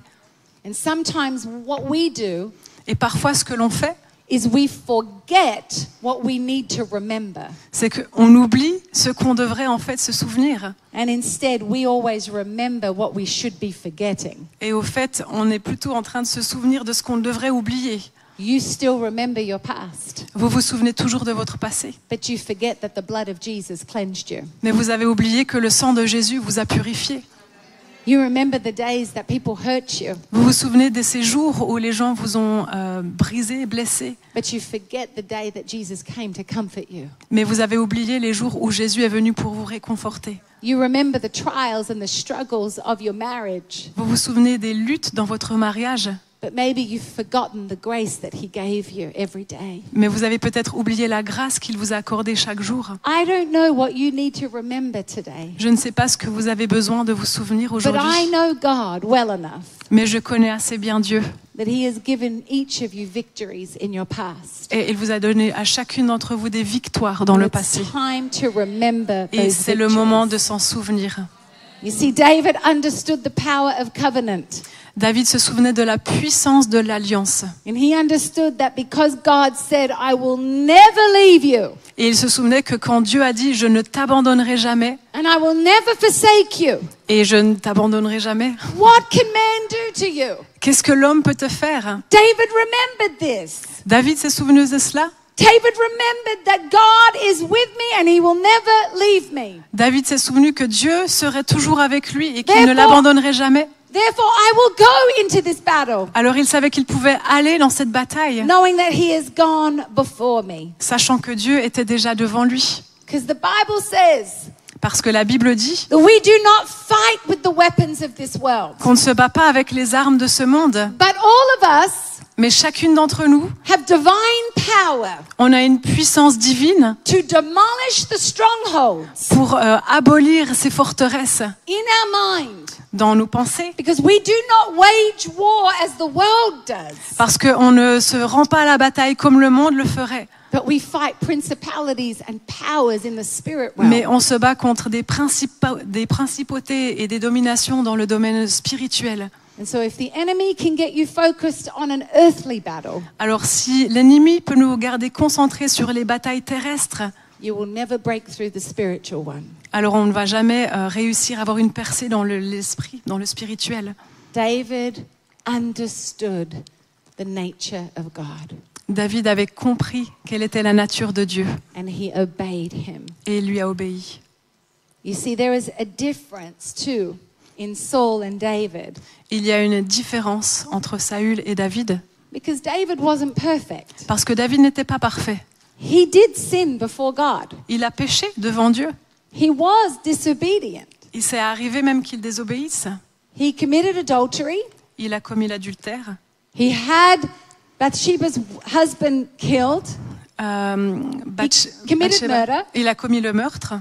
And sometimes what we do Et parfois, ce que l'on fait, is we forget what we need to remember. c'est qu'on oublie ce qu'on devrait en fait se souvenir. And instead, we always remember what we should be forgetting. Et au fait, on est plutôt en train de se souvenir de ce qu'on devrait oublier. You still remember your past, Vous vous souvenez toujours de votre passé, but you forget that the blood of Jesus cleansed you. mais vous avez oublié que le sang de Jésus vous a purifié. You remember the days that people hurt you, Vous vous souvenez de ces jours où les gens vous ont brisé, blessé, but you forget the day that Jesus came to comfort you. mais vous avez oublié les jours où Jésus est venu pour vous réconforter. You remember the trials and the struggles of your marriage, Vous vous souvenez des luttes dans votre mariage, but maybe you've forgotten the grace that He gave you every day. mais vous avez peut-être oublié la grâce qu'il vous a accordée chaque jour. I don't know what you need to remember today, Je ne sais pas ce que vous avez besoin de vous souvenir but aujourd'hui, I know God well enough mais je connais assez bien Dieu. that He has given each of you victories in your past. Et il vous a donné à chacune d'entre vous des victoires dans le It's passé. time to remember Et those c'est le moment victories. de s'en souvenir. You see, David understood the power of covenant. David se souvenait de la puissance de l'alliance. And he understood that because God said, I will never leave you Et il se souvenait que quand Dieu a dit « Je ne t'abandonnerai jamais and I will never forsake you, et je ne t'abandonnerai jamais what can man do to you? », qu'est-ce que l'homme peut te faire? David remembered this. David s'est souvenu de cela. David remembered that God is with me and he will never leave me. David s'est souvenu que Dieu serait toujours avec lui et qu'il ne Therefore- l'abandonnerait jamais. Therefore, I will go into this battle, Alors il savait qu'il pouvait aller dans cette bataille, knowing that he has gone before me. sachant que Dieu était déjà devant lui. Because the Bible says Parce que la Bible dit that we do not fight with the weapons of this world. qu'on ne se bat pas avec les armes de ce monde, But all of us mais chacune d'entre nous, have divine power on a une puissance divine to demolish the strongholds pour abolir ces forteresses in our mind. dans nos pensées. Because we do not wage war as the world does, Parce qu'on ne se rend pas à la bataille comme le monde le ferait. but we fight principalities and powers in the spirit realm. Mais on se bat contre des principautés et des dominations dans le domaine spirituel. And so if the enemy can get you focused on an earthly battle, Alors si l'ennemi peut nous garder concentrés sur les batailles terrestres, you will never break through the spiritual one. alors on ne va jamais réussir à avoir une percée dans l'esprit, dans le spirituel. David understood the nature of God, David avait compris quelle était la nature de Dieu and he obeyed him. et il lui a obéi. You see, there is a difference too in Saul and David, Il y a une différence entre Saül et David, because David wasn't perfect. parce que David n'était pas parfait. He did sin before God. Il a péché devant Dieu. He was disobedient. Il s'est arrivé même qu'il désobéisse. He committed adultery. Il a commis l'adultère. He had Bathsheba's husband killed. Committed murder. Il a commis le meurtre.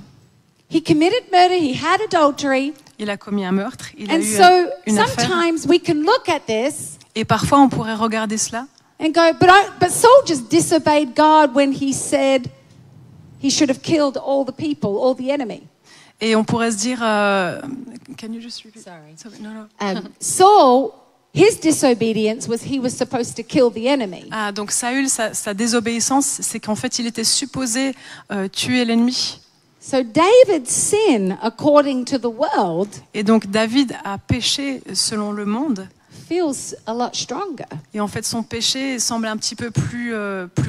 He committed murder. He had adultery. Il a commis un meurtre. Il a And eu so une affaire. sometimes we can look at this Et parfois, on pourrait regarder cela and go, but Saul just disobeyed God when he said he should have killed all the people, all the enemy. et on pourrait se dire, can you just repeat? Sorry. No, no. Saul, his disobedience was he was supposed to kill the enemy. Ah, donc Saül, sa désobéissance, c'est qu'en fait, il était supposé tuer l'ennemi. So David's sin, according to the world, Et donc David a péché selon le monde. feels a lot stronger. Et en fait, son péché semble un petit peu plus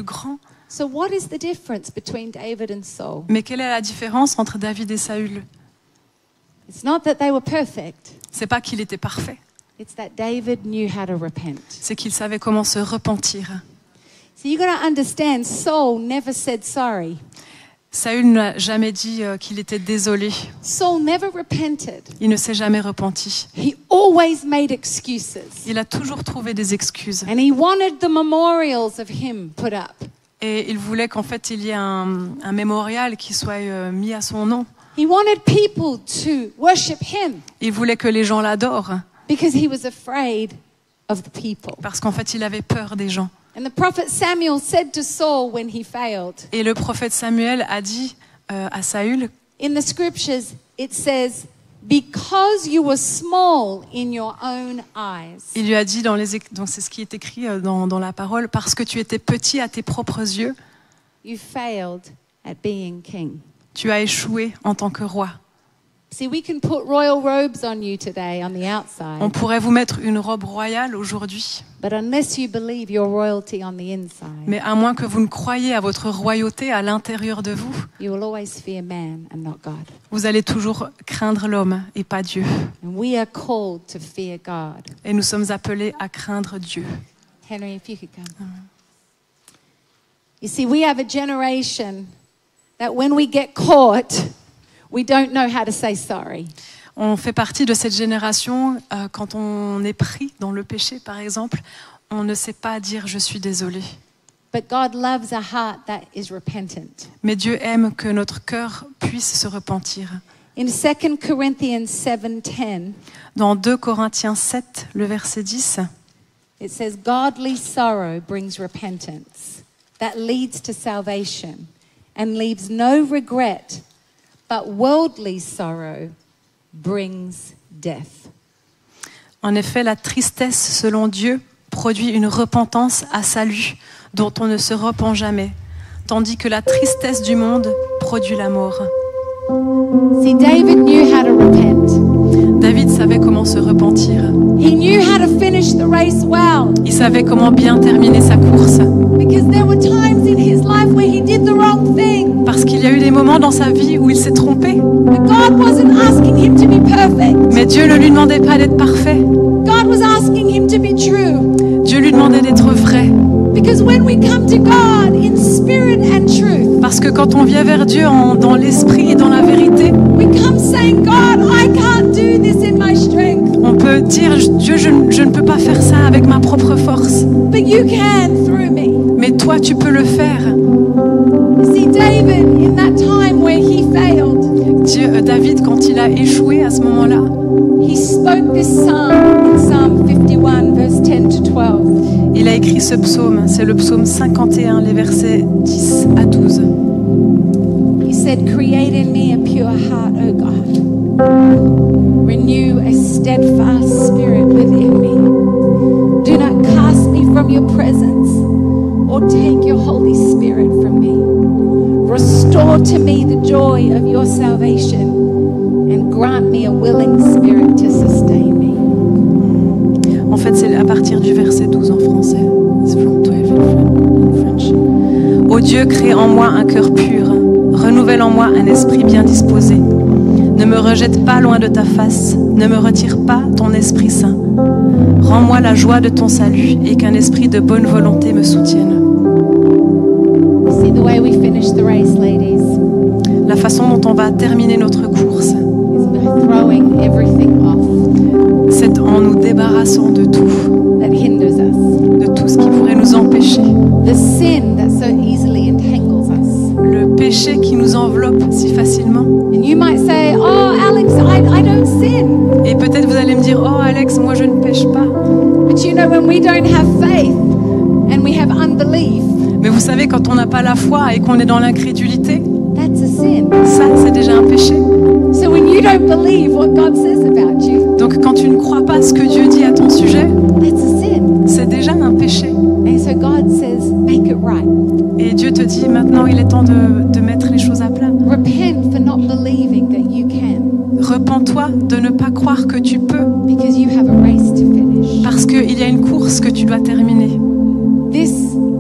grand. So what is the difference between David and Saul? Mais quelle est la différence entre David et Saül? It's not that they were perfect. C'est pas qu'il était parfait, It's that David knew how to repent. c'est qu'il savait comment se repentir. So you got to understand, Saul never said sorry. Saül n'a jamais dit qu'il était désolé. Saul never repented. Il ne s'est jamais repenti. He always made excuses. Il a toujours trouvé des excuses. And he wanted the memorials of him put up. Et il voulait qu'en fait, il y ait un mémorial qui soit mis à son nom. He wanted people to worship him Il voulait que les gens l'adorent. because he was afraid of the people. Parce qu'en fait, il avait peur des gens. And the prophet Samuel said to Saul when he failed, Et le prophète Samuel a dit à Saül, in the scriptures, it says, because you were small in your own eyes. il lui a dit, donc c'est ce qui est écrit dans la parole, parce que tu étais petit à tes propres yeux, You failed at being king. tu as échoué en tant que roi. See, we can put royal robes on you today on the outside, On pourrait vous mettre une robe royale aujourd'hui, but unless you believe your royalty on the inside, mais à moins que vous ne croyiez à votre royauté à l'intérieur de vous, you will always fear man and not God. vous allez toujours craindre l'homme et pas Dieu. And we are called to fear God. Et nous sommes appelés à craindre Dieu. Henry, if you could come. You see, we have a generation that when we get caught, we don't know how to say sorry. On fait partie de cette génération, quand on est pris dans le péché, par exemple, on ne sait pas dire « je suis désolé ». But God loves a heart that is repentant. Mais Dieu aime que notre cœur puisse se repentir. In 2 Corinthians 7:10, Dans 2 Corinthiens 7, le verset 10, it says, Godly sorrow brings repentance that leads to salvation and leaves no regret, but worldly sorrow brings death. en effet, la tristesse selon Dieu produit une repentance à salut dont on ne se repent jamais, tandis que la tristesse du monde produit la mort. See, David knew how to repent. David savait comment se repentir. He knew how to finish the race well. Il savait comment bien terminer sa course. Because there were times in his life where he did the wrong thing. Parce qu'il y a eu des moments dans sa vie où il s'est trompé. But God wasn't asking him to be perfect. Mais Dieu ne lui demandait pas d'être parfait. God was asking him to be true. Dieu lui demandait d'être vrai. Because when we come to God in spirit and truth, Parce que quand on vient vers Dieu dans l'esprit et dans la vérité, we come saying, God, I can't do this in my dire, Dieu, je ne peux pas faire ça avec ma propre force. But you can through me. Mais toi, tu peux le faire. You see, David, in that time where he failed, David, quand il a échoué à ce moment-là, he spoke this psalm in Psalm 51, verse 10 to 12. il a écrit ce psaume. C'est le psaume 51, les versets 10 à 12. He said, create in me a pure heart, O God. Renew a steadfast spirit within me. Do not cast me from your presence or take your Holy Spirit from me. Restore to me the joy of your salvation and grant me a willing spirit to sustain me. En fait, c'est à partir du verset 12 en français. It's from 12 in French. Ô Dieu, crée en moi un cœur pur. Renouvelle en moi un esprit bien disposé. Ne me rejette pas loin de ta face. Ne me retire pas ton Esprit Saint. Rends-moi la joie de ton salut et qu'un esprit de bonne volonté me soutienne. See the way we finish the race, ladies, La façon dont on va terminer notre course, is by throwing everything off c'est en nous débarrassant de tout, that hinders us. de tout ce qui pourrait nous empêcher. The sin that so easily entangles us. Le péché qui nous enveloppe si facilement. And you might say, oh, Alex, I don't sin. Et peut-être vous allez me dire, oh Alex, moi je ne pêche pas. But you know, when we don't have faith and we have unbelief, Mais vous savez, quand on n'a pas la foi et qu'on est dans l'incrédulité, that's a sin. ça c'est déjà un péché. So when you don't believe what God says about you, Donc quand tu ne crois pas ce que Dieu dit à ton sujet, that's a sin. c'est déjà un péché. And so God says, make it right. Et Dieu te dit, maintenant il est temps de mettre les choses à plat. Repent for not believing that you can, Repens-toi de ne pas croire que tu peux, because you have a race to finish. parce qu'il y a une course que tu dois terminer.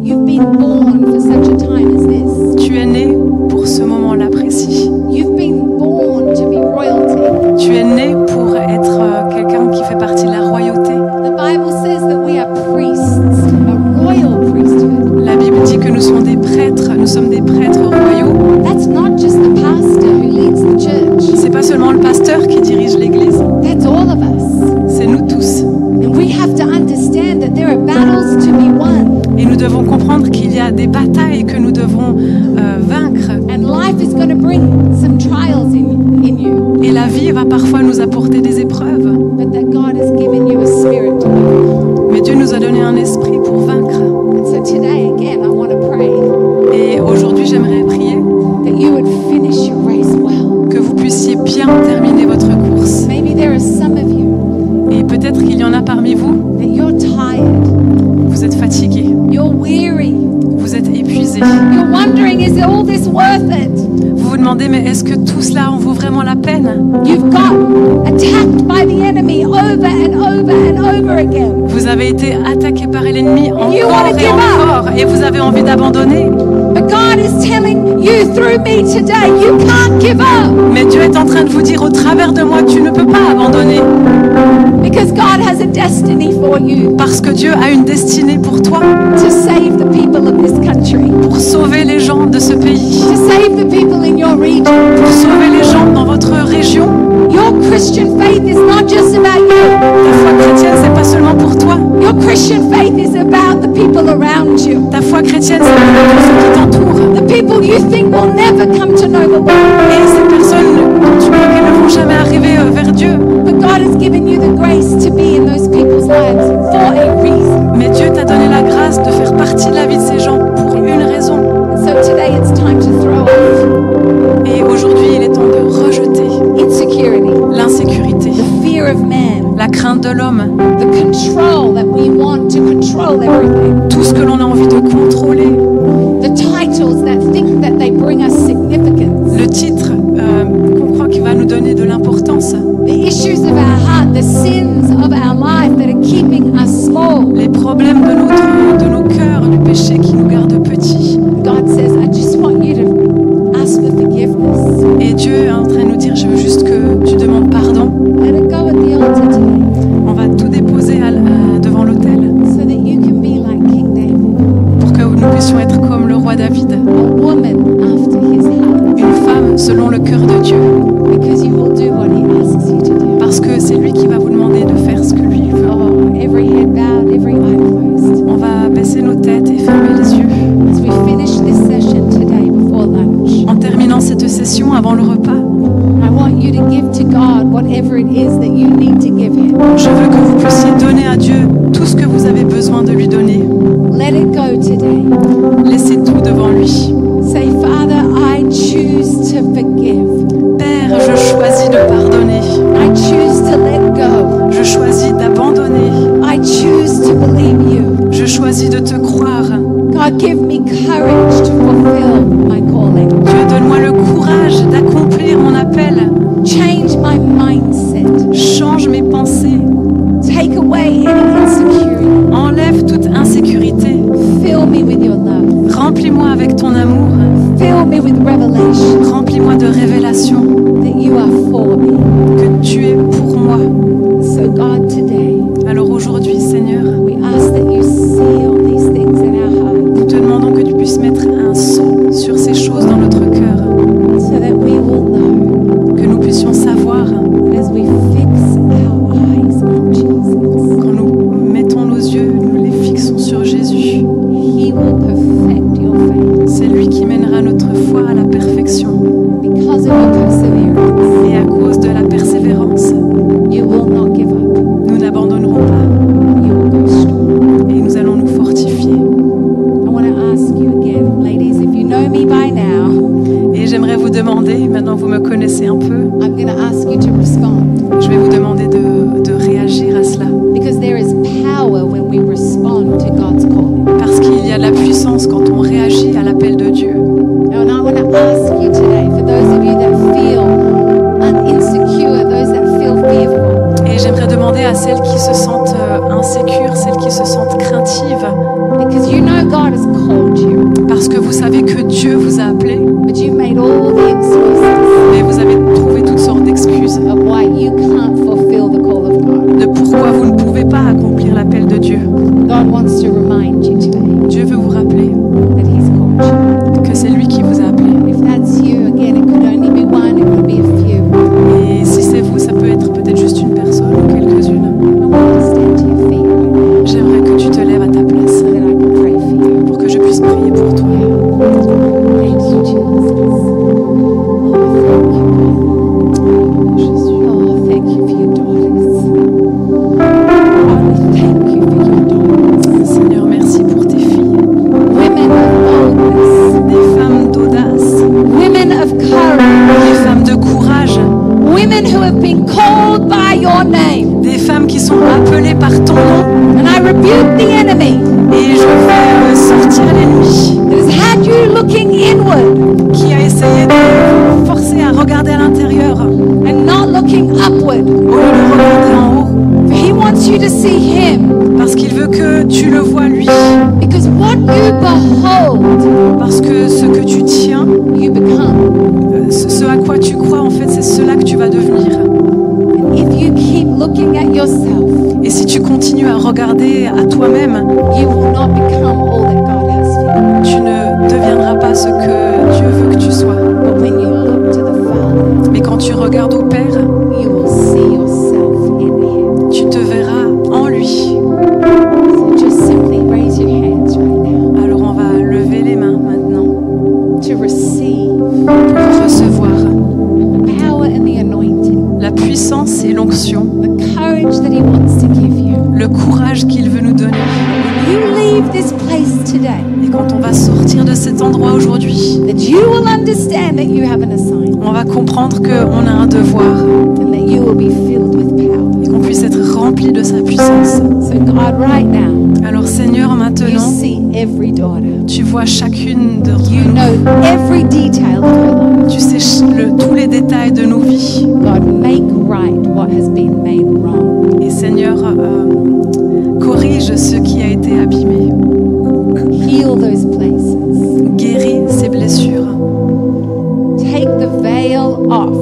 You've been born for such a time as this. Tu es né pour ce moment-là précis. You've been born to be royalty. Tu es né pour être quelqu'un qui fait partie de la royauté. The Bible says that we are priests, a royal priesthood. La Bible dit que nous sommes des prêtres royaux. That's not just the pastor who leads the church. C'est pas seulement le pasteur qui dirige l'église, That's all of us. c'est nous tous. And we have to understand that there are battles to be won. Et nous devons comprendre qu'il y a des batailles que nous devons vaincre. And life is going to bring some trials in you. Et la vie va parfois nous apporter des épreuves. But that God has given you a spirit to overcome. Mais Dieu nous a donné un esprit pour vaincre. And so today, again, I want to pray Et aujourd'hui, j'aimerais prier that you would finish your race well. que vous puissiez bien terminer votre course. Maybe there are some of you Et peut-être qu'il y en a parmi vous, that you're tired, vous êtes fatigués, you're weary, vous êtes épuisés. you're wondering, is all this worth it? Vous vous demandez, mais est-ce que tout cela en vaut vraiment la peine? You've got attacked by the enemy over and over and over again. Vous avez été attaqué par l'ennemi You encore wanna et give up. encore, et vous avez envie d'abandonner. But God is telling you through me today, you can't give up, Mais Dieu est en train de vous dire au travers de moi, tu ne peux pas abandonner. because God has a destiny for you Parce que Dieu a une destinée pour toi, to save the people of this country, pour sauver les gens de ce pays, to save the people in your region. pour sauver les gens dans votre région. Your Christian faith is not just about you. Ta foi chrétienne, c'est pas seulement pour toi. Your Christian faith is about the people around you. Ta foi chrétienne, c'est pour tous ceux qui t'entourent. The people you think will never come to know the Lord. Et ces personnes dont tu crois qu'elles ne vont jamais arriver vers Dieu. But God has given you the grace to be in those people's lives for a reason. Mais Dieu t'a donné la grâce de faire partie de la vie de ces gens pour une raison. And so today it's time to throw off Et aujourd'hui, il est temps de rejeter insecurity, l'insécurité, the fear of man, la crainte de l'homme, the control that we want to control everything, tout ce que l'on a envie de contrôler, the titles that think that they bring us significance, le titre qu'on croit qu'il va nous donner de l'importance, the issues of our heart, the sins of our life that are keeping us small. les problèmes de nos cœurs, le péché qui nous garde petits. God says, I just want you to ask for forgiveness. Et Dieu est en train de nous dire, je veux juste que tu demandes pardon. Let it go at the altar today On va tout déposer devant l'autel so that you can be like King David, pour que nous puissions être comme le roi David, a woman after his heart, une femme selon le cœur de Dieu, because you will do what he asks you to do. parce que c'est lui qui va vous demander de faire ce que whatever it is that you need to give him. Je veux que vous puissiez donner à Dieu tout ce que vous avez besoin de lui donner. Let it go today. Laissez tout devant lui. Say, Father, I choose to forgive. Père, je choisis de pardonner. I choose to let go. Je choisis d'abandonner. I choose to believe you. Je choisis de te croire. God, give me courage to fulfill my calling. Dieu, donne-moi le courage d'accomplir mon appel. Change my mindset. Change mes pensées. Take away any insecurity. Enlève toute insécurité. Fill me with your love. Remplis-moi avec ton amour. Fill me with revelation Remplis-moi de révélations that you are for me. que tu es pour moi. So God, today, Alors aujourd'hui, Seigneur, we ask that you seal these things in our heart nous te demandons que tu puisses mettre un sceau sur ces choses dans notre cœur, so that we will know que nous puissions savoir as we fix our eyes on Jesus, quand nous mettons nos yeux, nous les fixons sur Jésus. he will perfect your faith C'est lui qui mènera notre foi à la perfection. because of your perseverance. Et à cause de la persévérance, You will not give up. nous n'abandonnerons pas You will go strong. et nous allons nous fortifier. I want to ask you again, ladies, if you know me by now, Et j'aimerais vous demander, maintenant vous me connaissez un peu, I'm going to ask you to respond je vais vous demander de réagir à cela. because there is power when we respond to God's calling. Parce qu'il y a de la puissance quand on réagit à l'appel de Dieu. And I want to ask you today, for those of you that feel insecure, those that feel fearful, Et j'aimerais demander à celles qui se sentent insécures, celles qui se sentent craintives, because you know God has called you, parce que vous savez que Dieu vous a appelé, but you've made all the excuses mais vous avez trouvé toutes sortes d'excuses of why you can't fulfill the call of God. de pourquoi vous ne pouvez pas accomplir l'appel de Dieu. God wants to remind you today Dieu veut vous rappeler that He's called you. que c'est lui qui vous a appelé. If that's you, again, it could only be one, it could be a few. Et si c'est vous, ça peut être peut-être juste une personne ou quelques-unes. I want you to stand to your feet J'aimerais que tu te lèves à ta place so that I can pray for you. pour que je puisse prier pour toi. Thank you, Jesus. Oh, thank you for your daughters. Oh, we thank you for your daughters. Seigneur, merci pour tes filles, Women of boldness, des femmes d'audace, women of courage, des femmes de courage, women who have been called by your name. des femmes qui sont appelées par ton nom. And I rebuke the enemy Et je fais sortir l'ennemi that has had you looking inward qui a essayé de forcer à regarder à l'intérieur and not looking upward. au lieu de regarder en haut. For he wants you to see him. Parce qu'il veut que tu le vois lui. Because what you behold, Parce que ce que tu tiens, you become. ce à quoi tu crois, en fait, c'est cela que tu vas devenir. And if you keep looking at yourself, Et si tu continues à regarder à toi-même, you will not become all that God has for you. tu ne deviendras pas ce que Dieu veut que tu sois. But when you look to the Father, Mais quand tu regardes au Père, you will see yourself in him. tu te verras en lui. So just simply raise your hands right now Alors on va lever les mains maintenant to receive pour recevoir the power and the anointing, la puissance et l'onction, the courage that he wants to give you. le courage qu'il veut nous donner. When you leave this place today, Et quand on va sortir de cet endroit aujourd'hui, that you will understand that you have an assignment on va comprendre qu'on a un devoir and that you will be filled with power. et qu'on puisse être rempli de sa puissance. So God, right now, Alors Seigneur, you maintenant, see every daughter. tu vois chacune d'entre You nous. know every detail of her life. Tu sais tous les détails de nos vies. God, make right what has been made wrong. Et Seigneur, corrige ce qui a été abîmé. Heal those places. Guéris ces blessures. Take the veil off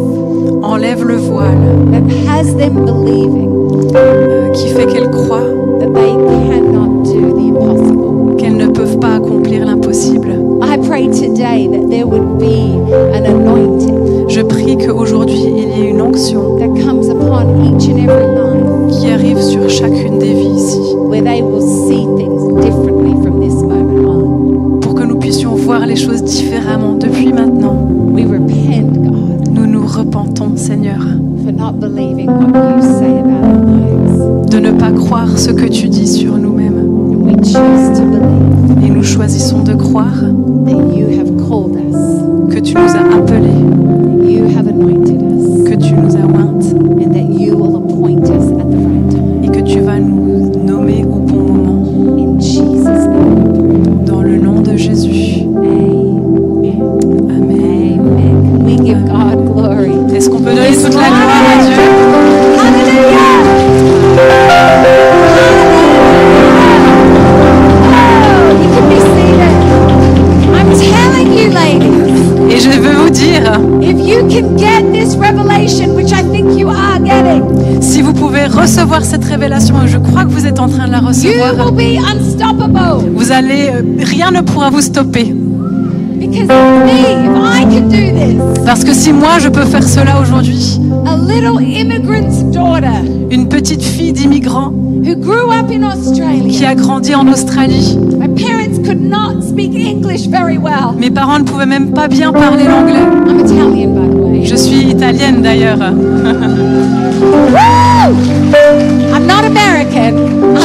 Enlève le voile that has them believing qui fait qu'elles croient that they cannot do the impossible. qu'elles ne peuvent pas accomplir l'impossible. I pray today that there would be an anointing Je prie qu'aujourd'hui, il y ait une onction that comes upon each and every life qui arrive sur chacune des vies ici, where they will see things differently from this moment on. pour que nous puissions voir les choses différemment depuis maintenant. We repent, God, Nous nous repentons, Seigneur, for not believing what you say about our lives. de ne pas croire ce que tu dis sur nous-mêmes. And we choose to believe Et nous choisissons de croire that you have called us, que tu nous as appelés, that you have anointed us, que tu nous as ointes and that you will appoint us at the right time. et que tu vas nous nommer au bon moment. In Jesus' name, Dans le nom de Jésus. amen. Amen. Amen. Can we give God glory? Est-ce qu'on peut donner toute la gloire à Dieu? Hallelujah! Oh, you can be seated. I'm telling you, ladies, Et je veux vous dire, if you can get this revelation, which I think you are getting, si vous pouvez recevoir cette révélation, et je crois que vous êtes en train de la you recevoir, will be unstoppable. vous allez, rien ne pourra vous stopper. Because me, if I can do this, Parce que si moi je peux faire cela aujourd'hui, a little immigrant's daughter une petite fille d'immigrant who grew up in qui Australia, a grandi en Australie, my parents could not speak English very well. mes parents ne pouvaient même pas bien parler l'anglais. I'm Italian, by the way. Je suis italienne d'ailleurs. Woo! I'm not American. I'm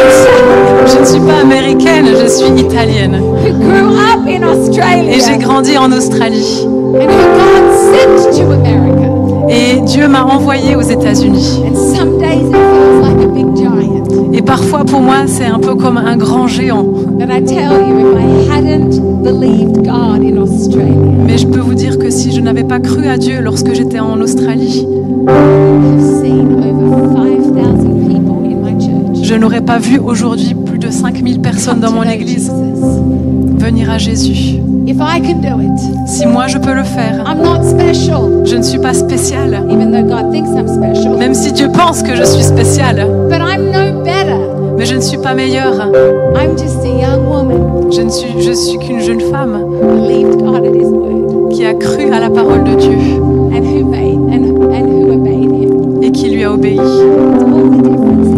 Je ne suis pas américaine, je suis italienne. who grew up in Australia Et j'ai grandi en Australie. and who God sent to America. Et Dieu m'a envoyée aux États-Unis. And some days it feels like a big giant. Et parfois pour moi c'est un peu comme un grand géant. But I tell you, if I hadn't believed God in Australia, Mais je peux vous dire que si je n'avais pas cru à Dieu lorsque j'étais en Australie, I've seen over 5,000 people in my church. je n'aurais pas vu aujourd'hui plus de 5000 personnes dans mon to know église Jesus. venir à Jésus. If I can do it, Si moi je peux le faire, I'm not special, je ne suis pas spéciale. even though God thinks I'm special. Même si Dieu pense que je suis spéciale, But I'm no better. mais je ne suis pas meilleure. I'm just a young woman Je suis qu'une jeune femme who believed God at His word qui a cru à la parole de Dieu and who obeyed Him. et qui lui a obéi. That's all the difference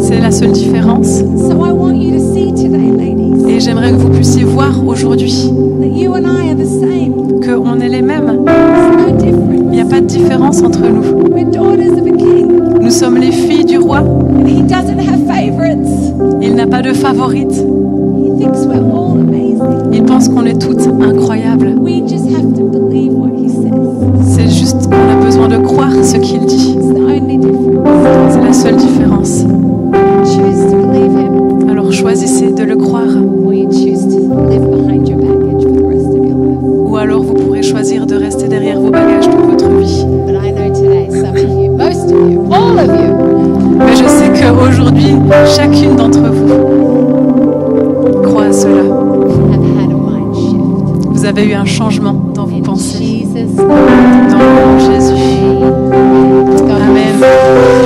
is. C'est la seule différence. So I want you to see today, ladies, Et j'aimerais que vous puissiez voir aujourd'hui that you and I are the same. qu'on est les mêmes. There's no difference. Il n'y a pas de différence entre nous. We're daughters of a king, Nous sommes les filles du roi. and He doesn't have favorites. Il n'a pas de favorite. He thinks we're all amazing. Il pense qu'on est toutes incroyables. We just have to believe what He says. C'est juste qu'on a besoin de croire ce qu'il dit. It's the only difference. C'est la seule différence. Choose to believe Him, Alors choisissez de le croire. or you choose to live behind your baggage for the rest of your life. Ou alors vous pourrez choisir de rester derrière vos bagages toute votre vie. But I know today, some of you, most of you, all of you, Mais je sais qu'aujourd'hui, chacune d'entre vous croit à cela. have had a mind shift. Vous avez eu un changement dans vos In pensées. Jesus' Dans le nom de Jésus. name, God Amen.